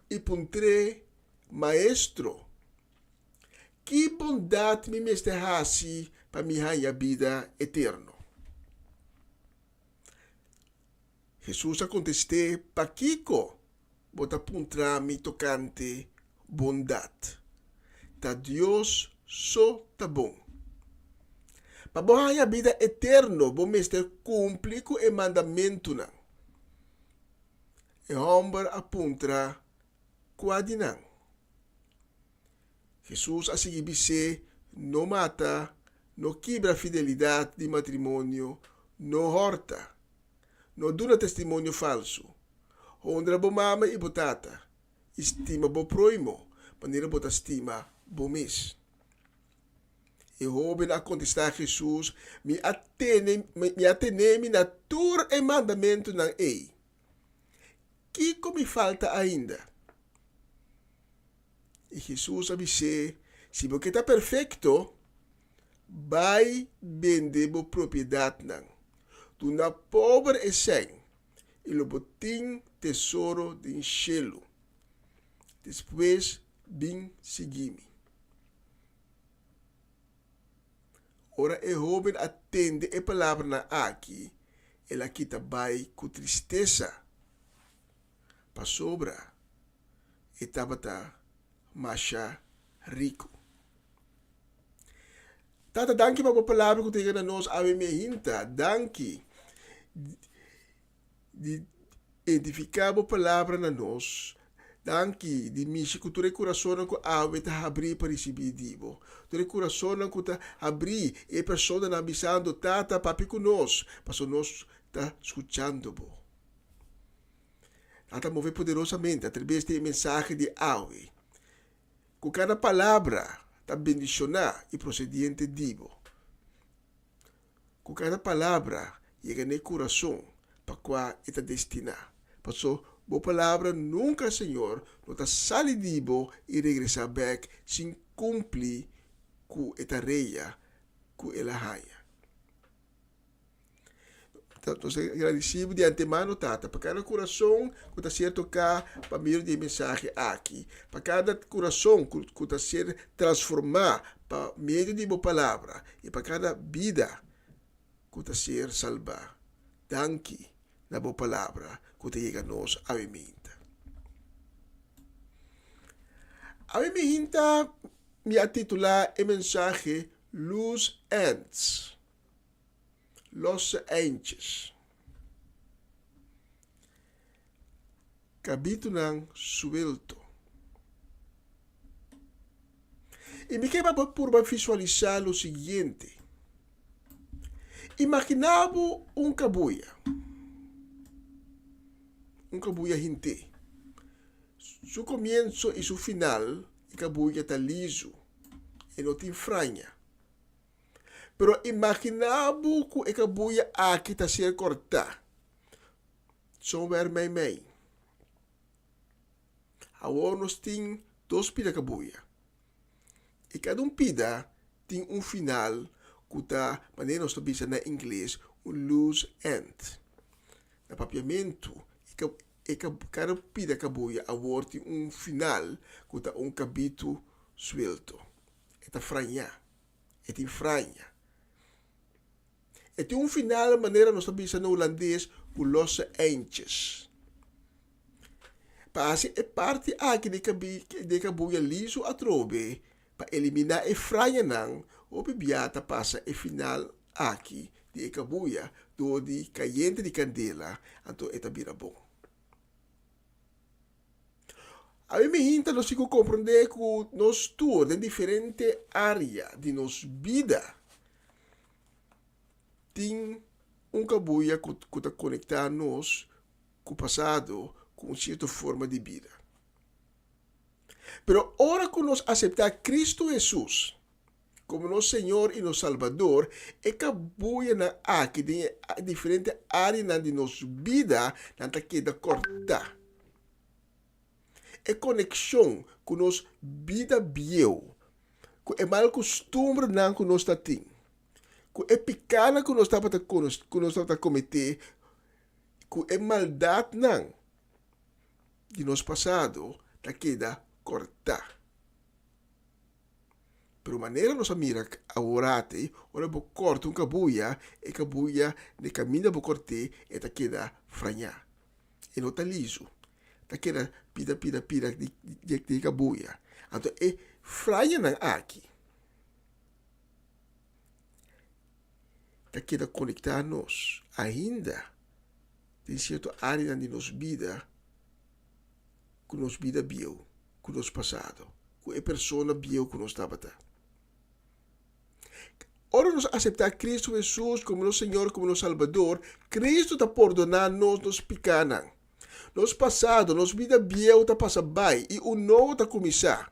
e puntre, maestro, que bondade me mesterrasse para minha vida eterna. Jesus contestou, Paquico, bota puntra me tocante bondade. Tá Deus só tá bom. Para borrar a vida eterna, bom mestre cumpre com o mandamento não. E homem apunta quadinão. Jesus a seguir dizer, não mata, não quebra a fidelidade de matrimônio, não horta, não dá testemunho falso, honra bo mama e botata, estima bo proimo, maneira bota estima bo mes. E jovem a contestar Jesus, me atene na tur e mandamento ng ei. Que me falta ainda? E Jesus avise, se você está perfeito, vai vender bo propriedade nang. Tu na pobre e sem, e lo botim tesouro de cielo. Depois, vim seguir-me. Ora, o jovem atende a palavra na aqui, ela aqui vai com tristeza, para sobra, e tabata macha rico. Tata, danke para a palavra que tem na nós, ave me hinta, danke de edificar a palavra na nós, danke de mim, que tu coração que ave te abrir para receber divo. Tu coração que te abrir e a pessoa na avisando, tata, papi conosco, para nós está escutando. Tata, mover poderosamente através da mensagem de ave. Com cada palavra, está bendicionar e procediente divo. Com cada palavra, chega no coração, para qual está destinado. Por isso, boa palavra nunca, Senhor, não está salidivo e regressar back sem cumprir com esta reia, com ela raia. Então, agradecido de antemano, Tata, para cada coração que está sendo tocado para meio de mensagem aqui, para cada coração que está sendo transformado para meio de boa palavra, e para cada vida que está sendo salvada. Danke na boa palavra que te chega a nós a minha. A minha me titular a mensagem Los Ends. Los Anges. Capítulo suelto. E me queda por visualizar o seguinte. Imaginava um cabuia gente. Su comienzo e su final, o cabuia está liso e não tem franha. Pero imaginava que a cabuia aqui está ser cortada. Somewhere mei. Agora nós temos 2 pida cabuia. E cada pida tem final que está, maneira nós estamos na inglês, loose end. No papiamento, cada pida cabuia agora tem final que está capítulo suelto. Está franha. E tem franha. E tem final, maneira nós estamos no holandês, o Los Anges. Para é parte aqui de cabuia liso a trobe, para eliminar a franha não, o bibiata passa e final aqui de cabuia, do de caiente de candela, então é tabira bom. A mim ainda nós temos que compreender que nós todos em diferentes áreas de nossa vida tem cabuia que está conectado nós com o passado, com certa forma de vida. Pero ora que nós aceitamos Cristo Jesus como nosso Senhor e nosso Salvador, é cabuia na aqui de diferentes áreas de nossa vida, não queda cortar. É conexão com nossa vida biel, com é mal costumbre não que nós temos. É picana que nós estamos a cometer, que é maldade não, de nosso passado, da queda cortar. Pero maneira nós mira a orate, ora bo corta cabuia, e cabuia de caminho bo corte, e da queda franha. E não tá liso. Da queda pida de cabuia. Então é franha não aqui. Queda conectar nós ainda tem certa área de nossa vida com nossa vida bio, com nosso passado, com a pessoa bio que nós estava. Ora nós aceitar Cristo Jesus como nosso Senhor, como nosso Salvador, Cristo está perdonar nos pecados. Nosso passado, nossa vida bio está passando bem e o novo está começar.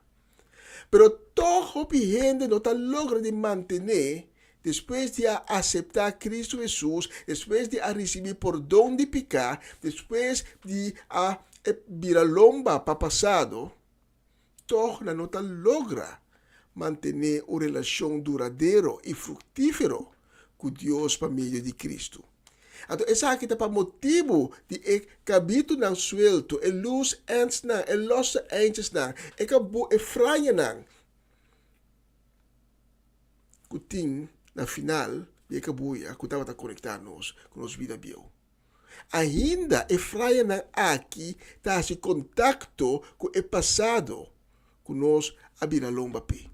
Pero todo o gente não está logra de manter depois de aceitar Cristo Jesus, depois de receber perdão de pecar, depois de virar lomba para passado, torna não logra manter uma relação duradoura e frutífero com Deus por meio de Cristo. Então, essa aqui é para motivo de capítulo não suelto, e luz antes não, e los antes não, e franha não. Que tem na final, e cabuia, que estava conectados com nossa vida bio. Ainda, e fraia aqui, está em contato com o passado, com nós, a vida longa pé.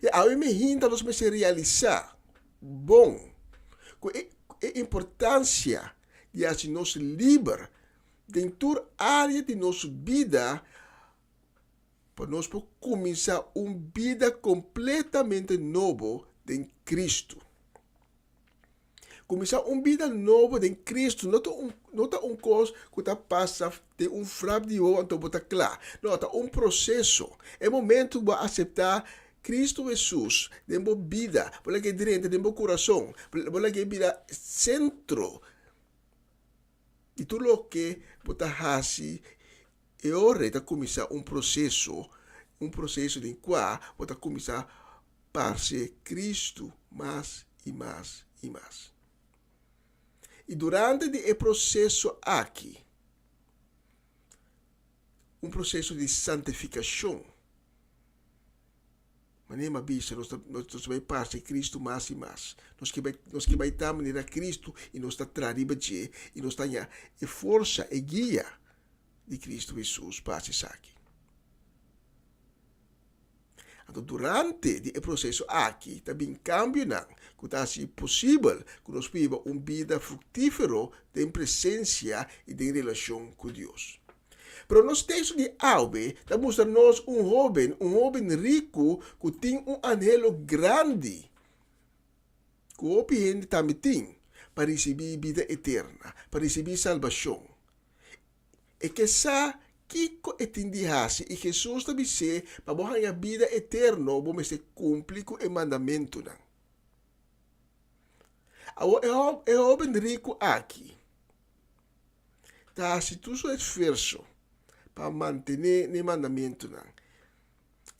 E a mim ainda nós vamos realizar, bom, com a importância de assim nós livre dentro da área de nossa vida, para nós começar uma vida completamente nova em Cristo. Começar uma vida nova em Cristo, não é uma coisa que está passando de frap de ouro, então está claro. Não, é processo. É momento de aceitar Cristo Jesus, de uma vida, para que dentro de meu coração, para que vida centro E tudo o que você faz, e ora está começar um processo em qual você começar a parecer Cristo mais e mais e mais. E durante o processo aqui, um processo de santificação, mas nem bicha, nós vamos parecer Cristo mais e mais. Nós que vai estar maneira Cristo e nós está trariba de e nós está a força e guia de Cristo Jesus para isso aqui. Então, durante o processo aqui, também cambio não, que está assim possível que nós vivamos uma vida frutífera de presença e de relação com Deus. Pero nos texto de Albe, está mostrando-nos um jovem rico que tem um anelo grande, que o gente também tem, para receber vida eterna, para receber salvação. E que sa Kiko etindihasi e Jesus também se para a vida eterna, vamos se cumprir com o mandamento não. O jovem rico aqui, tá se tu só esforço para manter o mandamento não.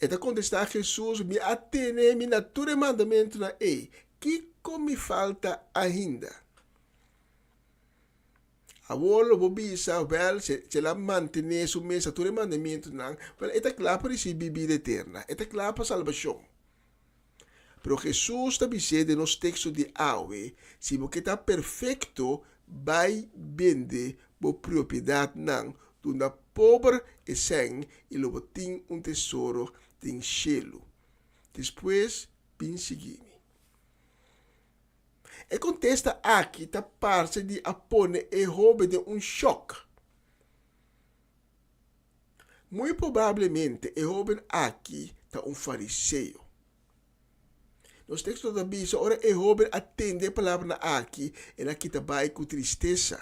E tá contestar Jesus, me atene, me natura mandamento não. Ei, Kiko me falta ainda. Avolo bobisa wel se la mantene su mesa tu mandamento não, well eta claro para receber vida eterna, eta claro para salvação. Pero Jesus está dizendo nos textos de Aue, se você está perfeito, vai vender a propriedade não, do na pobre e sem e logo tem um tesouro em cielo. Depois, vem seguir-me. E contesta aqui da parte de apone e roubo de um choque. Muito provavelmente, o jovem aqui está um fariseu. Nos textos da Bíblia, ora o jovem atende a palavra aqui, e aqui também com tristeza,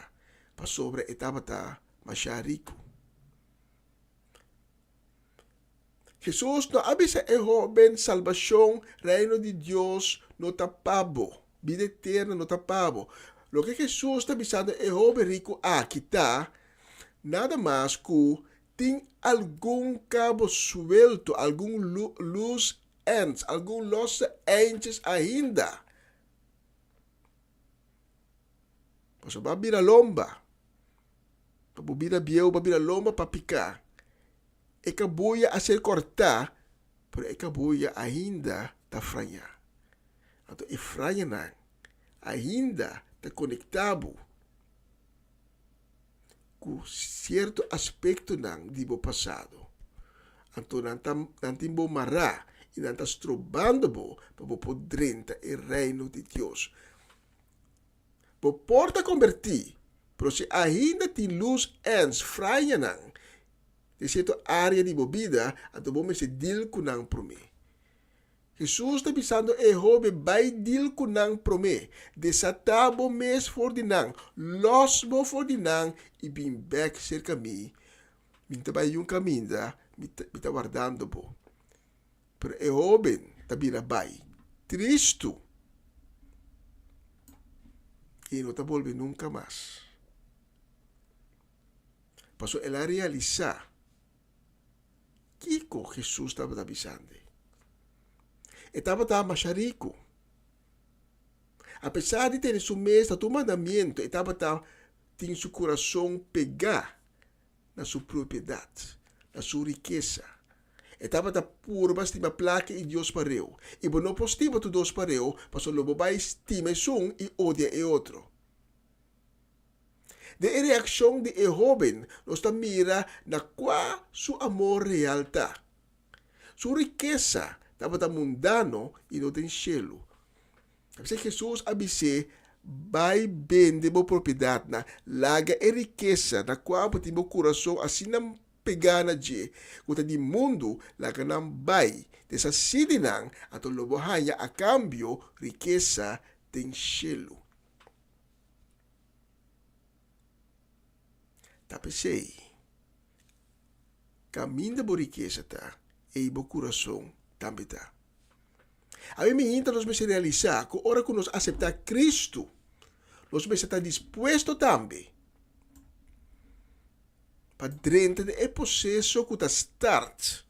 para sobre a etapa mais rico. Jesus não avisa o jovem salvação, reino de Deus, no tapabo. Vida eterna no tapabo. Lo que Jesus está avisando é jovem rico aqui está, nada mais que tem algum cabo suelto, algum loose ends, algum loose ends ainda. Você vai virar lomba. Para virar biel, vai virar lomba para picar. E que boia a ser cortar, pero e que boia ainda está franha. Então, e franha não, ainda está conectado com certo aspecto não do passado. Então, não tem bom marrar e não está estrobando para poder o reino de Deus. Você pode convertir, mas se ainda tem luz ends, franha não, de certa área de vida, então vamos se deal com não para mim. Jesus está pensando e jovem vai deal com não para mim. Desatabo mes for de não, los bo for de não e bem back cerca mim. Minta vai um caminho, me está guardando bo. Pero e jovem está bem vai. Tristo. E não está volve nunca mais. Passou ela a realizar que Jesus estava avisando. Estava mais rico. Apesar de ter seu mestre, seu mandamento, estava tinha seu coração pegar na sua propriedade, na sua riqueza. Estava puro, mas tinha placa e Deus pareu. E não positivo tu Deus pareu, mas o lobo vai estima um e odia e outro. De reação de jovem, nós mira na qual seu amor real está. Sua riqueza estava mundano e não tem cielo. Se Jesus avise, vai vender a propriedade, larga a riqueza, na qual tem o coração assim não pegar na dia. Quando de mundo, larga não vai. Dessa sidinang, ato lobohanya a cambio, riqueza tem cielo. Tapesei. Caminho da riqueza tá, e o coração também tá. A mim então nós vamos realizar que hora que nós aceitar Cristo, nós vamos estar disposto também para dentro é processo que está start.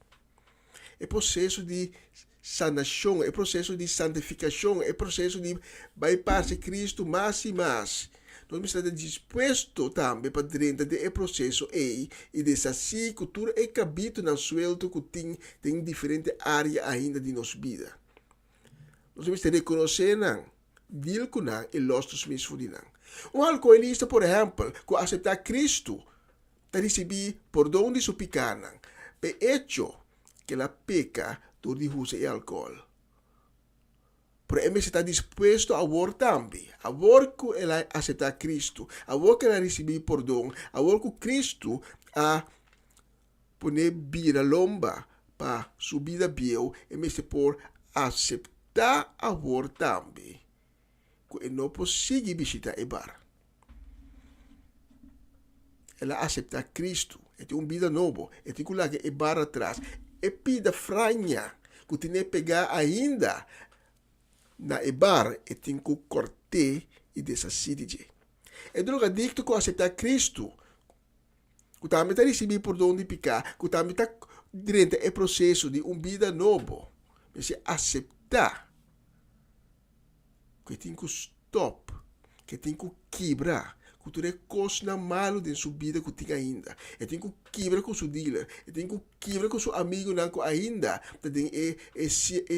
É processo de sanação, é processo de santificação, é processo de bypassar Cristo mais e mais. Nós estamos dispostos também para dentro do processo e dessa cultura é cabido na suelto que tem diferente área ainda de nossa vida. Nós temos que reconhecer dil que não e los misfurinan. Alcoolista, por exemplo, que aceitar Cristo, para receber perdão de sua pecado, é hecho que ela peca por de uso de álcool. Pero ele está disposto a ver também, a ver que ela aceitar Cristo, a ver que ela receber perdão, a ver que Cristo a poner bira lomba para subir a biel, e me por aceitar a ver também que não consegue visitar o bar. Ela aceita Cristo, e tem vida novo, e tem que lá o bar atrás. E pida franha, que tem que pegar ainda na bar, e tem que cortar e desacir. E drogadicto que aceita Cristo, que também está recebendo perdão de pecar, que também está dentro do processo de vida novo. Mas se aceitar, que tem que stop, que tem que quebrar, que tu é coisa malo de sua vida que tem ainda. E tem que quebrar com seu dealer, e tem que quebrar com seu amigo não ainda, tem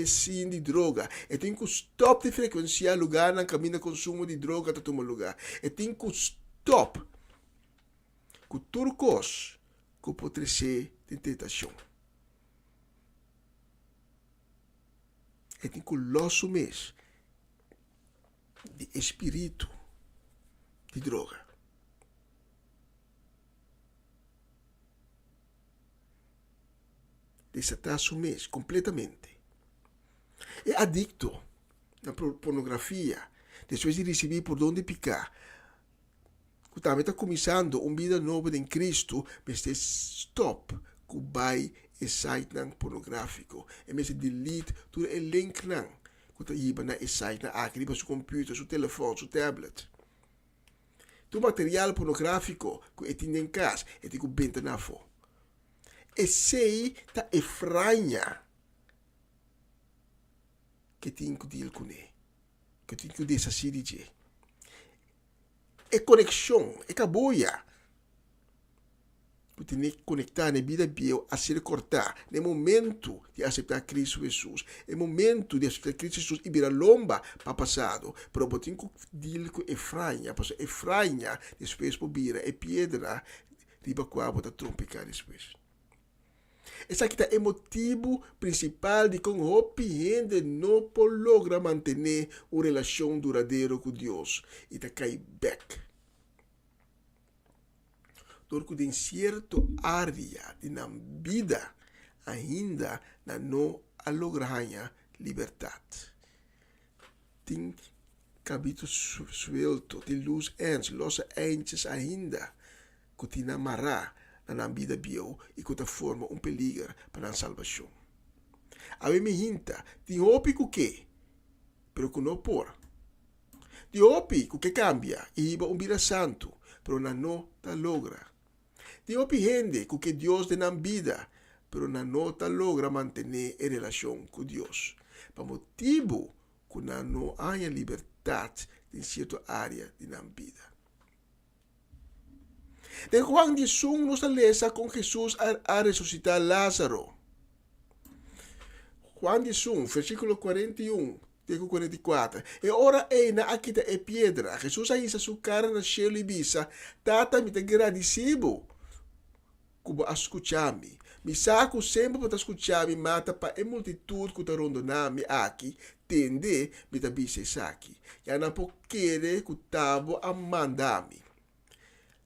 sim de droga. E tem que stop de frequenciar lugar na caminho de consumo de droga para tomar lugar. E tem que stop com tudo coisa que pode ser de tentação. E tem que losso mês de espírito de droga. Desatar seu mês completamente. É adicto na pornografia. Depois de receber perdão de pecar. Que também está começando uma vida nova em Cristo, mas tem stop que vai e site pornográfico. E mas delete todo o link não. Que está aí na site, na seu computer, seu telefone, seu tablet. Tu material pornográfico que é em casa, é que benta na fo. E sei tá efranha que tem que deal com ele, que tem que desacir. É conexão, é caboia. Que tem que conectar na vida bio a ser cortar. No momento de aceitar Cristo Jesus, no momento de aceitar Cristo Jesus e virar lomba para passado, pero tem que deal com efranha, porque efranha depois por vira é pedra, riba qua bota trompicar depois. Esse aqui é o motivo principal de como o gente não logra manter uma relação duradoura com Deus e tá cai back. Porque em certa área de na vida ainda não logra liberdade. Tem capítulo suelto, tem luz ends, los entes ainda que te amarrar na vida bio e que te forma perigo para a salvação. A mim me hinta, tem hopi que, pero que não por. Tem hopi que cambia e iba vida santo, pero não ta logra. Tem hopi gente que Deus de na vida, pero não ta logra manter a relação com Deus. Por motivo que não há liberdade em certa área de na vida. De Juan 11 nos lesa com Jesus a ressuscitar Lázaro. Juan 11, versículo 41, digo 44. E ora eina aqui é pedra. Jesus a isa sua cara na cielo e bisa, tata me te agradecido. Cuba a escuchar-me. Me saco sempre para escuchar-me, mata para a multitude que está rondonando-me aqui, tende, me te bisa aqui. Já não pode querer que estava a mandar-me.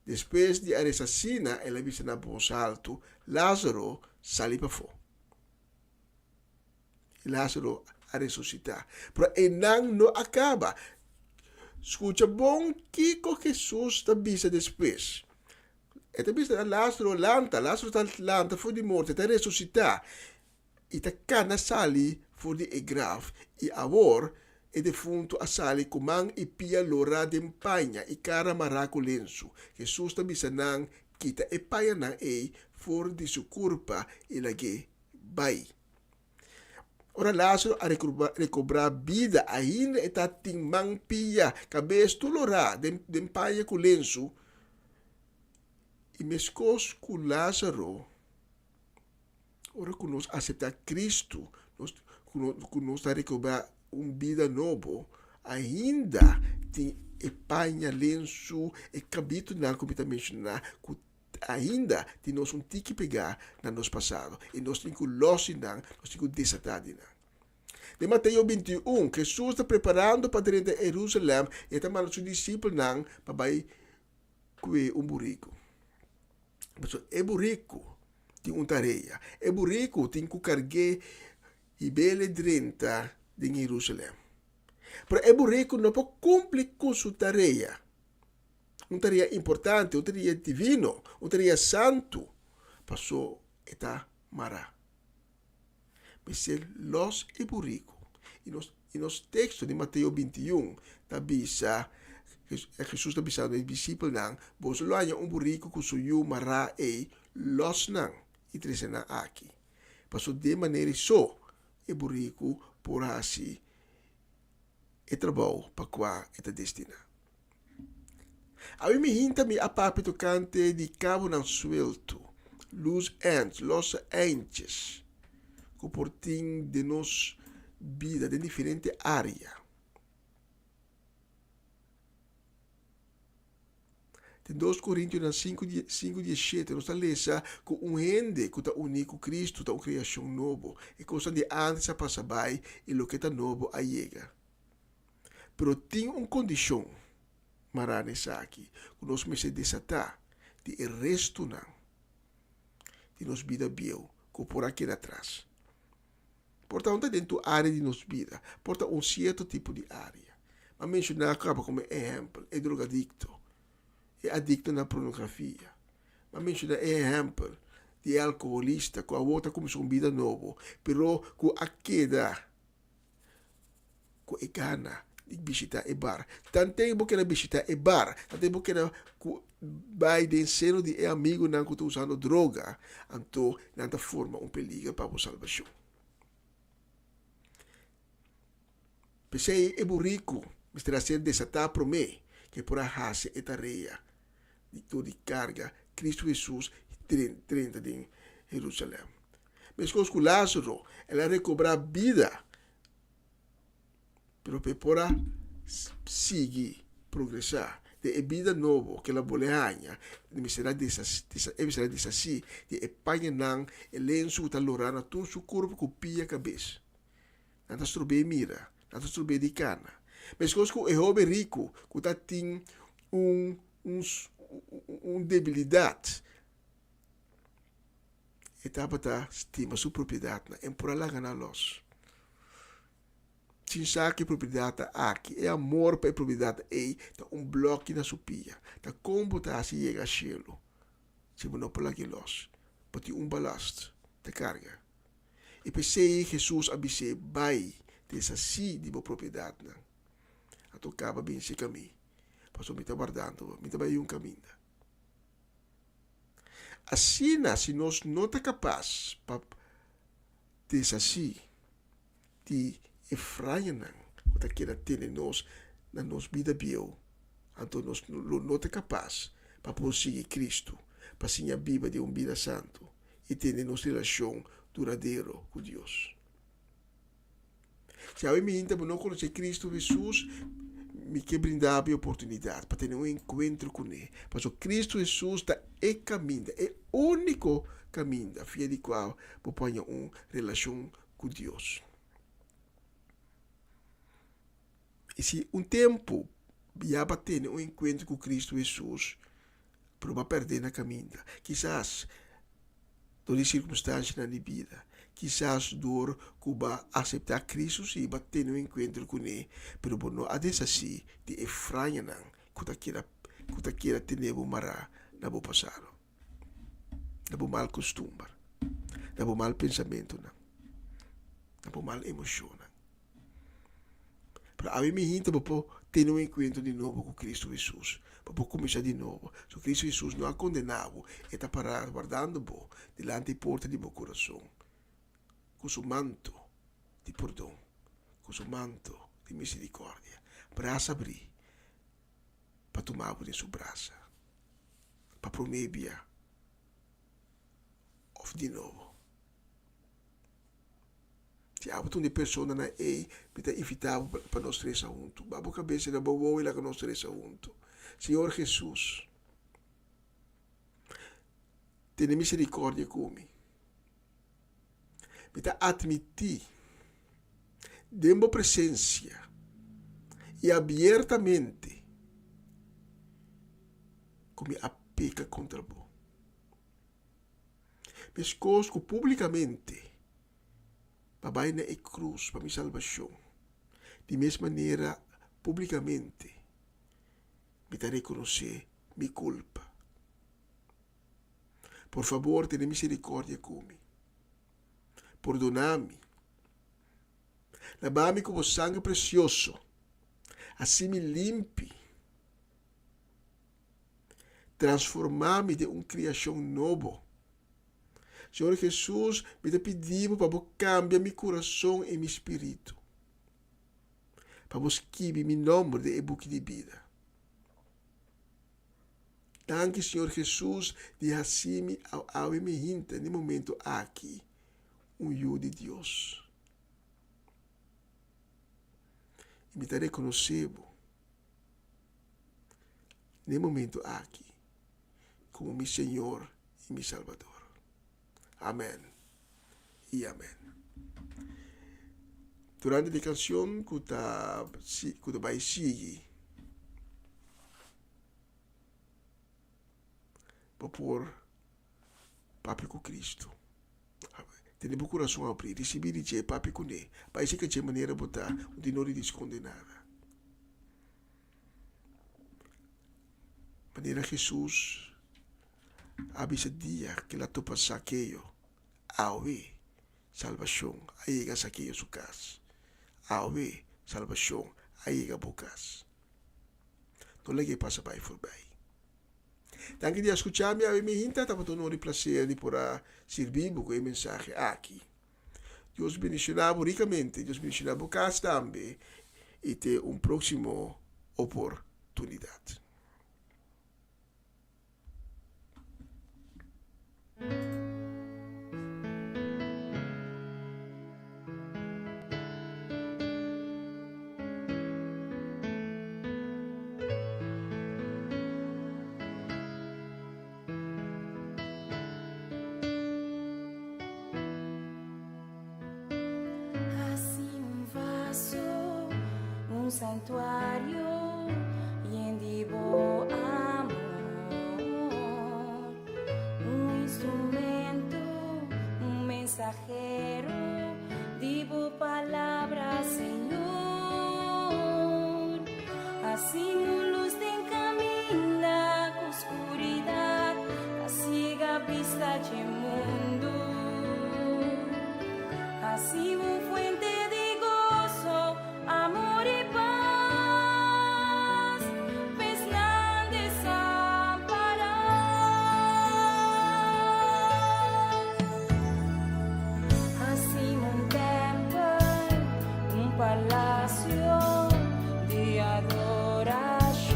Depois de assassina, ela disse na voz alto, Lázaro sali para fora. Lázaro a ressuscitar. Mas não acaba. Escuta bom que Jesus está vista depois. Está vista Lázaro está lanta, foi de morte, está ressuscitar. E está cana sali, foi de grave. E agora, e defunto a sali comang ipia lora de empanha e cara maraco lenço. Jesus está bisanang kita e paia nang e for di su curpa e lagi bai. Ora Lázaro a recobrar vida ainda está timang pia, cabeça tulora, den paia com lenço. E mescos com Lázaro, ora que nós aceitar Cristo, nós a recobrar vida novo, ainda tem e paia lenço e cabito na como está mencionar, ainda tem nós tique pegar na nosso passado e nós temos que losi nós temos que desatar de de Mateus 21, Jesus está preparando para ir a Jerusalém e está mandando seus discípulos para ir comer burrico. Mas é burrico tem tarefa. É burrico tem que carregar e bele 30 de Jerusalém. Mas é burrico não pode cumprir com sua tarefa. Tarefa importante, tarefa divino, tarefa santo. Passou está mará. Mas los é burrico. E nos textos de Mateus 21, Jesus está avisando aos discípulos, vos lo haya burrico que suyu mará e los nang, e trecena aqui. Passou de maneira só, é burrico por assim, e trabalho para qual é destina. A mim hinta me a papi tocante de cabo não suelto, los entes, que portim de nos vida de diferente área. Em 2 Coríntios 5:17, nós lemos que gente que está unido com Cristo, está uma criação nova, e coisa de antes a passar by e o que está novo a chega. Pero tem uma condição, marane aqui, que nós me se desatar, de o resto não, de nos vida biel, que por aqui atrás. Portanto, dentro da área de nossa vida, porta um certo tipo de área. Mas mencionar acaba como exemplo, é drogadicto, é adicto na pornografia. Mas mencionar exemplo de alcoolista, que a outra começou uma vida nova, pero com a queda, com a gana de visitar o bar. Tanto tempo que ela visitar o bar, tanto tempo que ela vai dentro de amigo não que está usando droga, então, nada forma um perigo para a salvação. Pensei é burrico, mas terá ser desatar para mim, que por a raça é tarefa de toda carga, Cristo Jesus, 30 de Jerusalém. Mas com Lázaro, ela recobrar vida, pero por seguir, progressar, de vida nova, que ela boleanha, de será desassi, de epanha não, e lenço está lorana, todo seu corpo copia a cabeça. Nada se mira. Nada sobre de cana. Mas coisa que o rico, que tá tem debilidade, etapa tá estima sua propriedade, é por lá ganhar los. Sin saque propriedade aqui, é amor para a propriedade aí, tá bloco na sua pia, tá como tá se chega a cielo, se não por lá que los, pode balasto, tá carga. E pensei Jesus abisse vai desassi de boa propriedade. A tocava bem esse caminho. Passou me guardando, me estava um caminho. Assim, se nós não estamos capazes para desassi de efraia, o que ela tem na nossa vida bio, então nós não estamos capazes para prosseguir Cristo, para ser a Bíblia de vida santo e ter nossa relação duradoura com Deus. Se eu me não conhecer Cristo Jesus, me quer brindar a oportunidade para ter um encontro com Ele. Mas o Cristo Jesus está é caminho, é o único caminho, a fim de qual vou pôr uma relação com Deus. E se um tempo já bater um encontro com Cristo Jesus, para não perder na caminho, quizás todas as circunstâncias na vida, quizás dor que vai aceitar Cristo e vai ter um encontro com Ele, mas não há assim de efraia não, que está queira ter um mará na boa passado, na boa mal costume, na boa mal pensamento, na boa mal emoção. Para a minha gente, para ter um encontro de novo com Cristo Jesus. Para começar de novo. So Cristo Jesus não é condenado. Está para guardando delante da porta de meu coração. Com seu manto de perdão. Com seu manto de misericórdia. Braça abrir. Para tomar em sua braça. Para prometer. Of de novo. Se há de pessoa na está invitado para nós três juntos. Babo cabeça da boa e lá que nós três juntos. Senhor Jesus, tenha misericórdia comigo. Me está admitir dentro presença e abertamente como a peca contra vós. Me escosco publicamente para na cruz para minha salvação. De mesma maneira, publicamente, me está reconhecer minha culpa. Por favor, tenha misericórdia comigo. Perdona-me. Lava-me com o sangue precioso. Assim me limpe. Transformar-me de uma criação nova. Senhor Jesus, me te pedimos para você cambiar meu coração e meu espírito. Para você escrever meu nome de book de vida. Danke, Senhor Jesus, de assim ao me hinta no momento aqui, filho de Deus. E me te reconhecendo no momento aqui, como meu Senhor e meu Salvador. Amém e amém. Durante a canção que vai seguir, vou pôr papi com Cristo. Tem o coração a abrir, receber de papi com ele. Vai ser que de maneira botar o dinheiro descondenada. Maneira Jesus avisa dia que la tu passa aquello, awe salvação, aí gas aquello su casa, awe salvação, aí gas bocas. Não lhe passa by for by. Danke de escuchar-me, a minha gente estava todo o prazer de poder servir com o mensagem aqui. Deus bendicionava ricamente, Deus bendicionava o caso também, e ter próximo oportunidade. Santuario y en vivo amor, un instrumento, un mensajero, digo palabras, Señor, así luz de encamina oscuridad, la ciega vista de mundo, así un fuente de gozo, amor y paz. Palacio de adoración.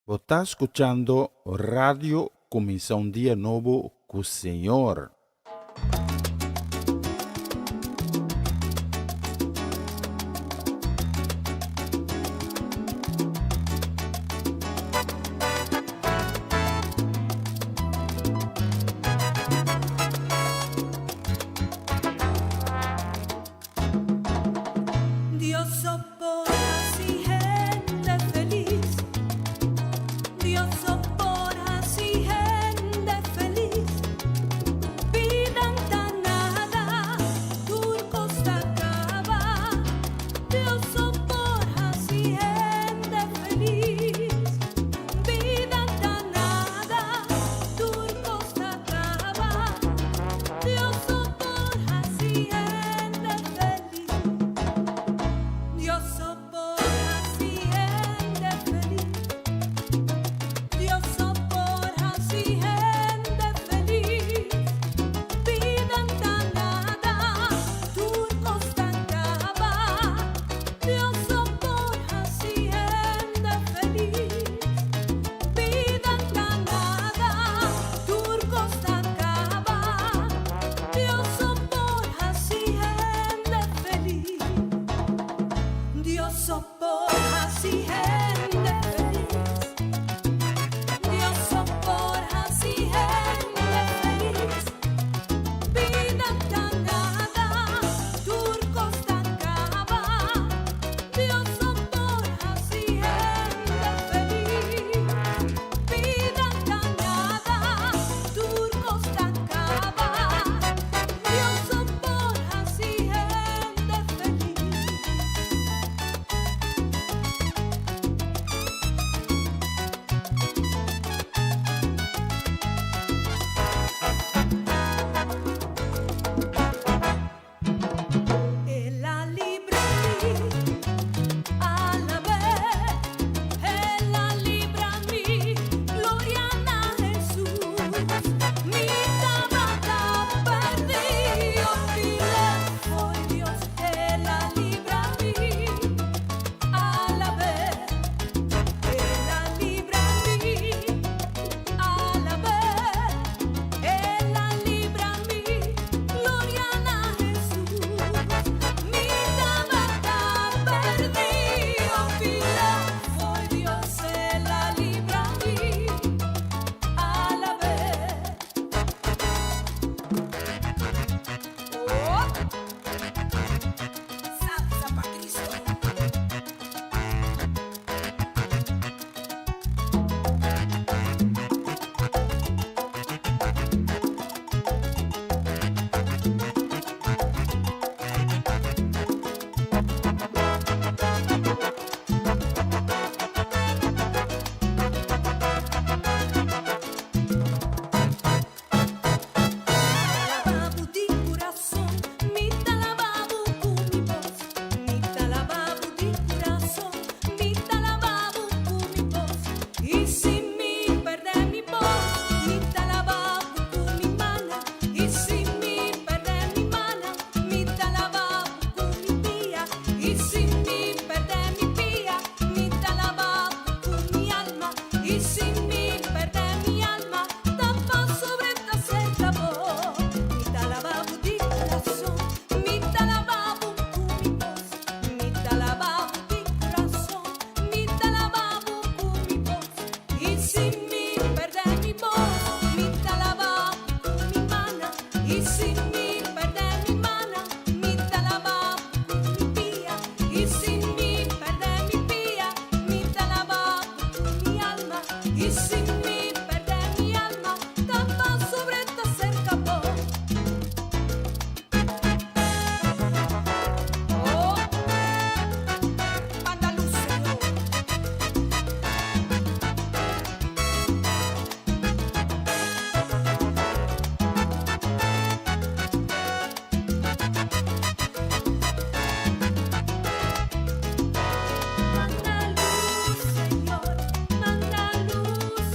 Vos está escuchando Radio Comienza un Día Nuevo con el Señor. Dios soporta si gente feliz. Dios soporta si gente feliz. Vida entanada, turcos acaba. Dios soporta si gente feliz. Vida entanada, turcos acaba. Dios soporta si gente feliz. Dios soporta si gente feliz. Dios soporta si gente feliz. Vida entanada, turcos acaba. Dios soporta si gente feliz. Vida entanada, turcos acaba. Dios soporta si gente feliz. Dios soporta si gente feliz. Dios soporta si gente feliz. Vida entanada, turcos acaba. Dios soporta si gente feliz. Vida entanada, turcos acaba. Dios soporta si gente feliz. E la libra mi, alla vez, e la libra mi, gloriana Jesús, mi tabata perdió, fue Dios, e la libra mi, alla vez, e la libra mi, alla vez, e la libra mi, gloriana Jesús, mi tabata perdió, fue Dios, e la libra mi, alla vez. Oh, salsa pa' Cristo. Babu di corazón, mita la babu con mi voz, mita la babu di corazón, mita la babu con mi voz, y si mi perde mi voz, mita la babu con mi mana, y si mi perde mi mana, mita la babu con mi pía, y si mi perde mi pía, mita la babu con mi alma, y si mi perde mi alma, tapa sobre esta cerca voz. Mita la babu di corazón, mita la babu con mi voz, mita la babu di corazón, mita la babu con mi voz, y si mi perde mi voz, mita la babu con mi mana, y si mi perde mi mana, mita la babu con mi pía, y si mi perde mi pía, mita la babu con mi alma, y si mi perde mi alma, tapa sobre esta cerca voz. Oh, manda luz, Señor. Manda luz, Señor. Manda luz,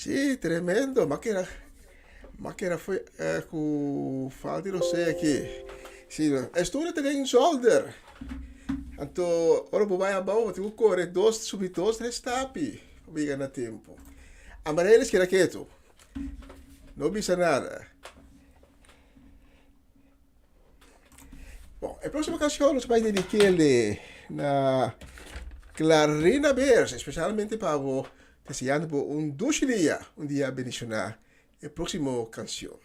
Sì, tremendo, ma che era con falti lo sei aqui. Sì, è studio te in solder. Anto, ora vai a bau, tu corre dos subitos restapi. Obriga na tempo. Amareles que era quieto. Não bisa nada. Bom, a próxima canção nós vamos dedicar-lhe na Clarina Beers, especialmente para o desejando por um dia abençoado. A próxima canção.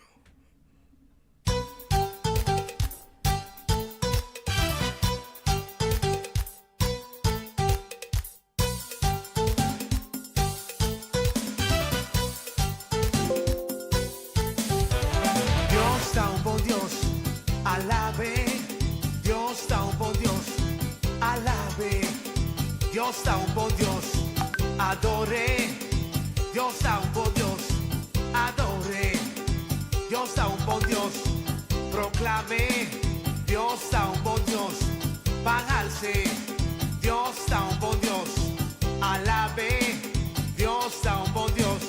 Dios está un buen Dios, alabe. Dios está un buen Dios, alabe. Dios está un buen Dios, adore. Dios está un buen Dios, adore. Dios está un buen Dios, proclame. Dios está un buen Dios, págase. Dios está un buen Dios, alabe. Dios está un buen Dios,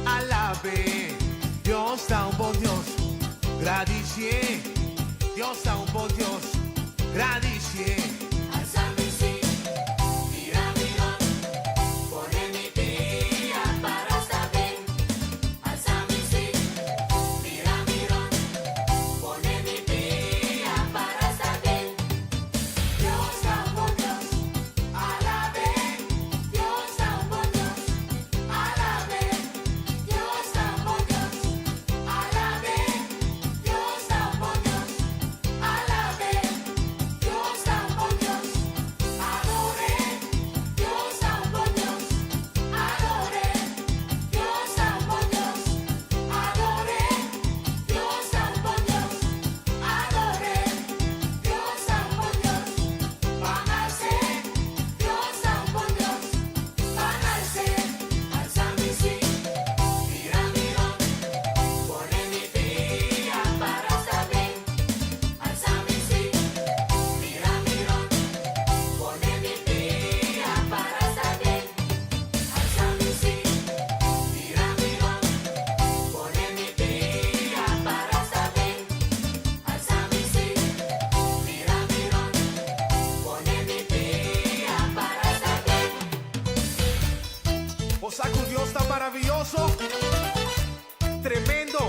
alabe. Dios está un buen Dios, gradicie. Dios está un buen Dios, gradicie. Alzami sì, mira mira, pone mi pia para estar bien. Alzami sì, mira mira, pone mi pia para estar bien. Dios está un buen Dios, alabe. Dios está un buen Dios, alabe. Dios está un buen Dios, alabe. Dios está un buen Dios, alabe. Dios está un buen Dios, adore. Dios está un buen Dios, adore. Dios está un buen Dios, adore. Dios está un buen Dios, adore. Dios está un buen Dios, póngase. Dios está un buen Dios, póngase. Alzami sí, mira mira, pone mi pia para estar bien. Alzami sí, mira mira, pone mi pia para estar bien. Alzami sí, mira mira, pone mi pia para estar bien. Alzami sí, mira mira, pone mi pia para estar bien. O sea que Dios está maravilloso, tremendo,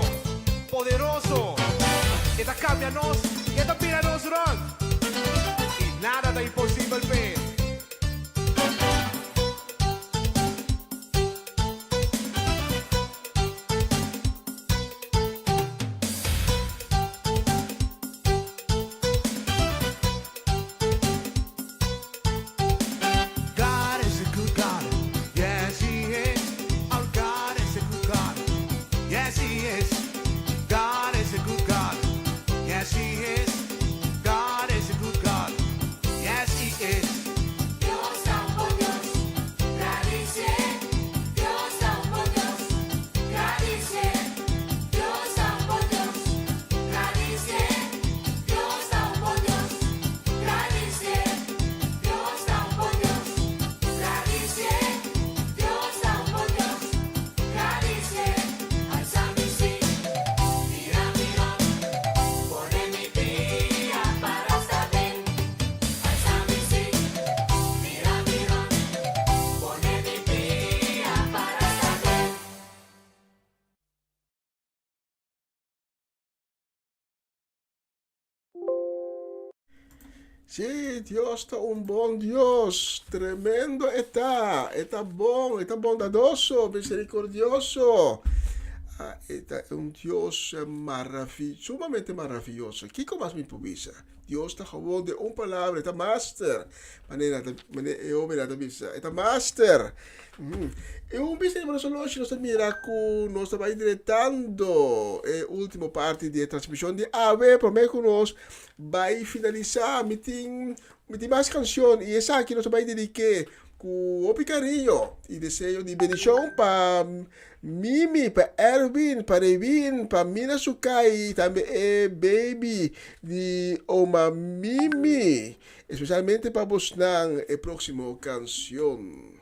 poderoso. Esta cambia-nos e esta pira-nos run. E nada está impossível ver. God is a good God. Yes, He is. Our God is a good God. Yes, He is. God is a good God. Yes, He is. God is a good God. Yes, He is. Dios está un buen Dios, gradicie. Dios está un buen Dios, gradicie. Dios está un buen Dios, gradicie. Dios está un buen Dios, gradicie. Dios está un buen Dios, gradicie. Dios está un buen Dios, gradicie. Alzami sí, mira mira, pone mi pia para estar bien. Alzami sí, mira mira, pone mi pia para estar bien. Sì, Dios está un buen Dios, tremendo está bondadoso, misericordioso. Está un Dios sumamente maravilloso. ¿Qué más me improvisa? Dios está gewoon de un palabra, está master. Meneer Eomi nada bisa, está master. E un bisogno di soluzione nostra miraco, noi stiamo direttando e ultima parte di trasmissione di AV, per me con noi vai finalizzare mit mais canzoni e sa che noi stiamo dedicare con o carinho e desejo di benedizione para Mimi, para Erwin, para Evin, para Mina Sukai, também baby di Oma Mimi, especialmente para Bosnan e próximo canción.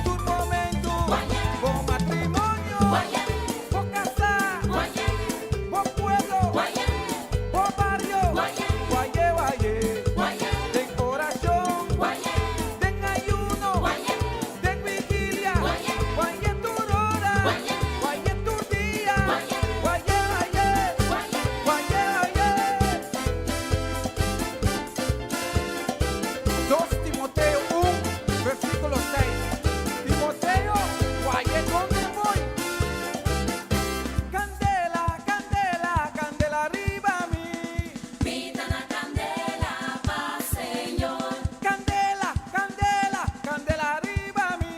Tu momento, buen matrimonio, buen casar, buen pueblo, buen barrio, den oración, den ayuno, den vigilia, tu hora, tu día, 2 Timoteo 1, versículo 6. Timoteo, guaye con voy. Candela, candela, candela arriba a mí. Pita na candela pa' Señor. Candela, candela, candela arriba a mí.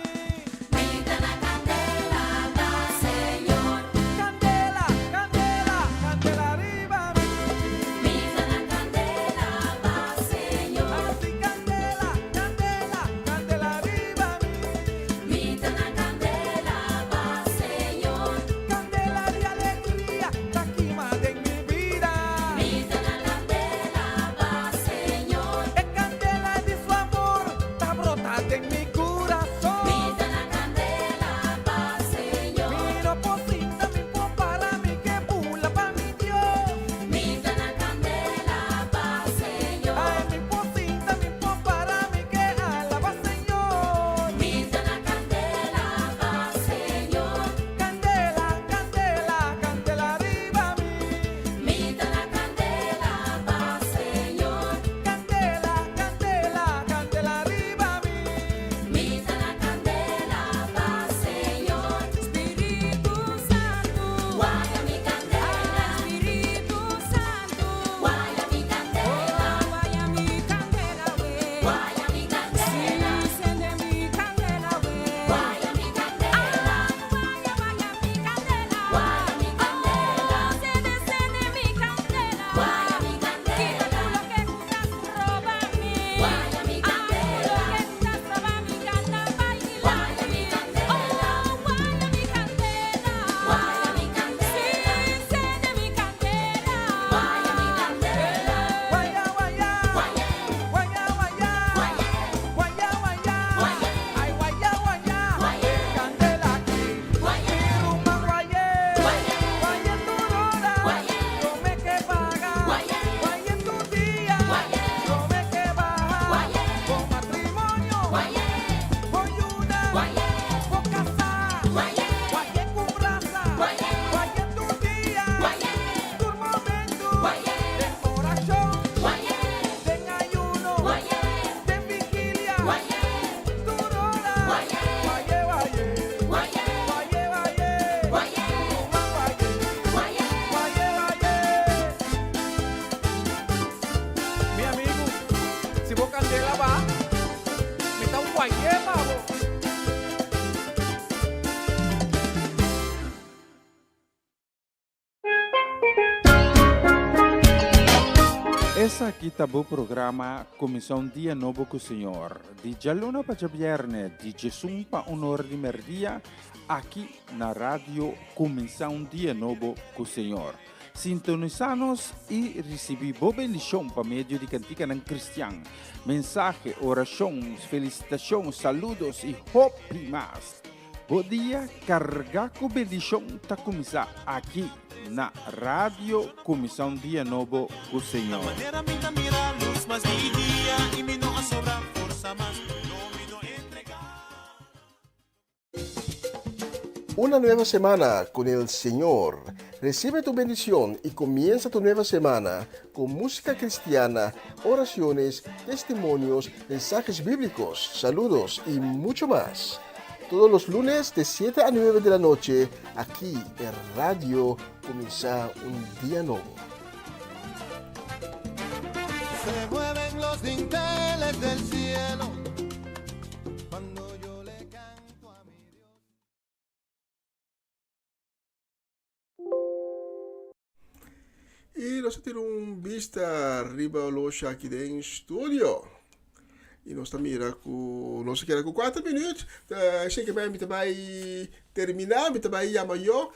Pita na candela pa' Señor. Candela, candela, candela arriba a mí. Pita na candela pa' Señor. Así candela, candela, candela arriba a mí. Pita na candela pa' Señor. Candela de alegría, la quimada en mi vida. Pita na candela pa' Señor. Es candela de su amor, está brotando en mi corazón. Pita na candela pa' Señor. Miro posita, mi para mí que pula pa' mi Dios. Pita na candela pa' Señor. Ay, mi posita, mi para mí que alaba Señor. Pita na candela pa' Señor. Candela, candela, candela arriba a mí. Pita na candela pa' Señor. Candela, candela, candela arriba a mí. Pita na candela pa' Señor. Espíritu Santo, guaya mi candela. Espíritu Santo, guaya mi candela. Guaya mi candela, we. Guaya mi candela. Enciende mi candela, we. Guaya mi candela. Guaya mi candela. Guaya mi candela. Enciende mi candela. Guaya mi candela. Lo que gustas robarme. Guaya mi candela. Lo que gustas robarme, canta baila. Guaya mi candela. Guaya mi candela. Guaya mi candela. Enciende mi candela. Guaya mi candela. Guaya, guaya, Guaya. guaya, guaya, guaya, guaya, ay guaya, guaya, candela aquí, rumba guaya, guaya tu hora, no me que paga, guaya tu día, no me que baja, con matrimonio, con una, con casar, guaya con raza, guaya tu día, tu momento, de oración, den ayuno, den vigilia, tu hora, guaya, mi amigo, si vos candela va, me está un guayé, pavo. Essa aqui tá o programa Comissão Dia Novo com o Senhor. De Jaluna para Viernes, de Jesus para Honor de Merdia, aqui na rádio Comissão Dia Novo com o Senhor. Sintonizanos e recebi boa bendição para meio de cantiga ng Cristian. Mensagem, orações, felicitações, saludos e hope mais. Bom dia, carga com bendição tá começar aqui na rádio Comissão Dia Novo com o Senhor. Manera minta mira luz más día y mi no sobra fuerza más no me no entregar. Una nueva semana con el Señor. Recibe tu bendición y comienza tu nueva semana con música cristiana, oraciones, testimonios, mensajes bíblicos, saludos y mucho más. Todos los lunes de 7 a 9 de la noche, aquí en Radio Comienza un Día Nuevo. Se mueven los dinteles del cielo cuando yo le canto a mi Dios. E nós temos vista arriba loja aqui dentro estúdio. E nós estamos com nós queremos com 4 minutos. Achei que vai terminar, vai amanhã.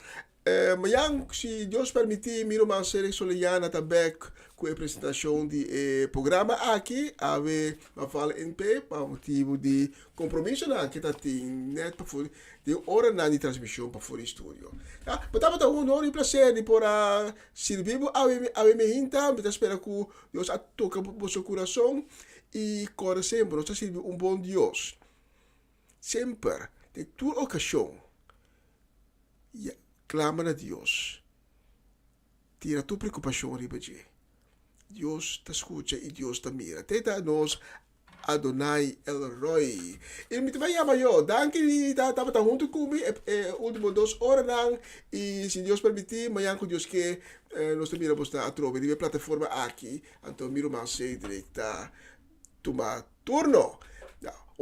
Mayang, si Dios permitir, miro man ser soliana tabek com a apresentação de programa aqui, ave ma fala em pé, para motivo de compromisso na que tá tem net para fora de hora na de transmissão para fora estúdio. Tá? Mas tá um honor e prazer de por a servir ave me hinta, me espera que Deus a toca por seu coração e cora sempre, nós servir um bom Deus. Sempre, de toda ocasião. Yeah. Clama a Deus. Tira tua preocupação, ribaji. Deus te escuta e Deus te mira. Teta nós, Adonai El Roy. E me vai chamar eu. Danke, estava junto comigo. Último 2 horas lang. E se Deus permitir, amanhã com Deus que nós te miramos na atrobe. De plataforma aqui. Então, miro mais direita. Toma turno.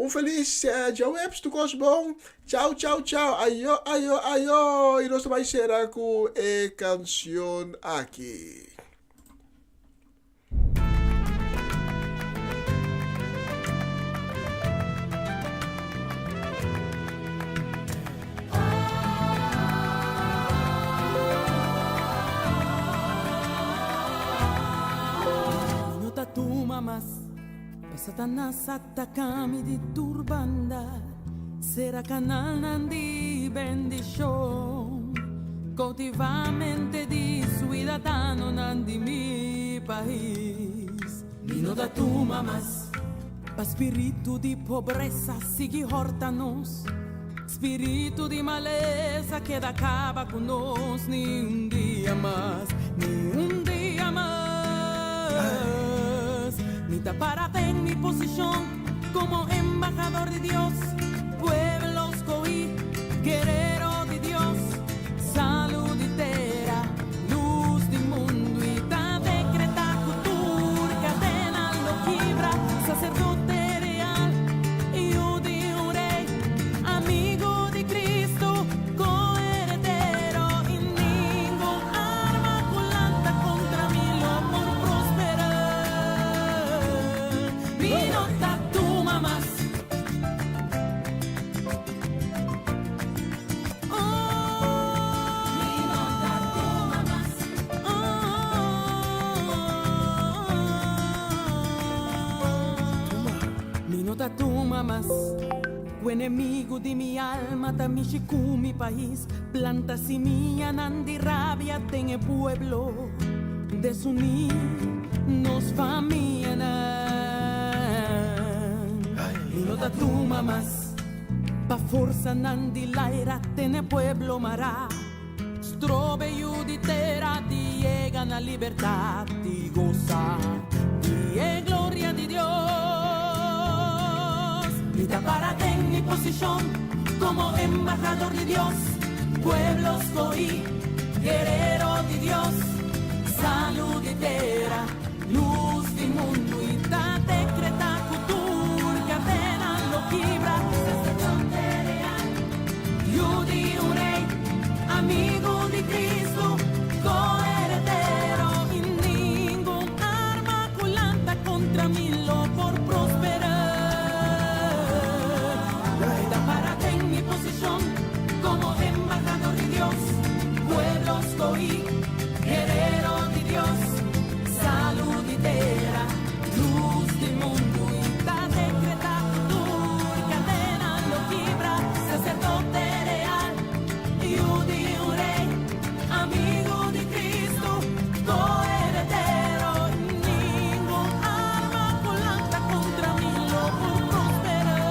Feliz dia webs, tu gosto bom? Tchau, tchau, tchau. Ayo, ayo, ayo. E nós também será com a canção aqui. No tatuma mas Satanás atacami di turbanda, será canal nandi bendición, cautivamente di suidatano nandi mi país. Mino da tu mamas, pa spirito di pobreza sigi hortanos, spirito di maleza que da acaba con nos ni un día más, ni un día más. Ni tapárate en mi posición como embajador de Dios, pueblos coí, guerrero de Dios, salud entera, luz del mundo y ta decreta cultura, cadena lo quibra, sacerdote real, hijo de un rey, amigo de Cristo, coheredero y ningún arma culanta contra mí lo por prosperar. Vino tu mamás. Minota tu mamás, tu enemigo de mi alma, tamishi mi país, planta semilla nandi rabia en el pueblo, desunir nos familian. Minota tu mamás, pa forza nandi laira en pueblo mará, strobe juditera, ti llegan a libertad, ti goza, ti es gloria de Dios. Y tapárate en mi posición como embajador de Dios, pueblos coí, guerrero de Dios, salud entera, luz del mundo y ta decreta cultura, cadena lo quibra, sacerdote real, yo de un rey, amigo de Cristo, coheredero y ningún arma culanta contra mí lo por prosperar. Como embajador de Dios, pueblos coí, guerrero de Dios, salud entera, luz del mundo y ta decreta cultura, cadena lo quibra, sacerdote real, hijo de un rey, amigo de Cristo, coheredero, ningún arma culanta contra mí lo por prosperar.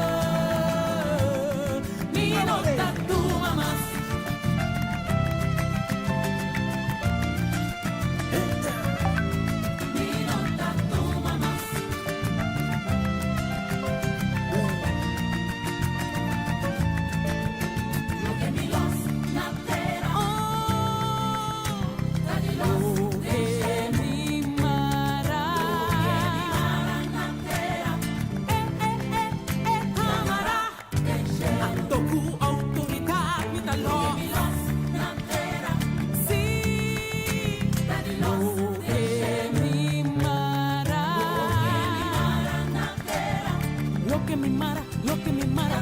Mi nota tu mamás. Mi nota tu mamás. Lo que mi los natera. Lo que mi mara. Natera. Amará. Antoku autoridad mi talón. Sí. Lo que mi mara. Lo que mi mara, lo que mi mara,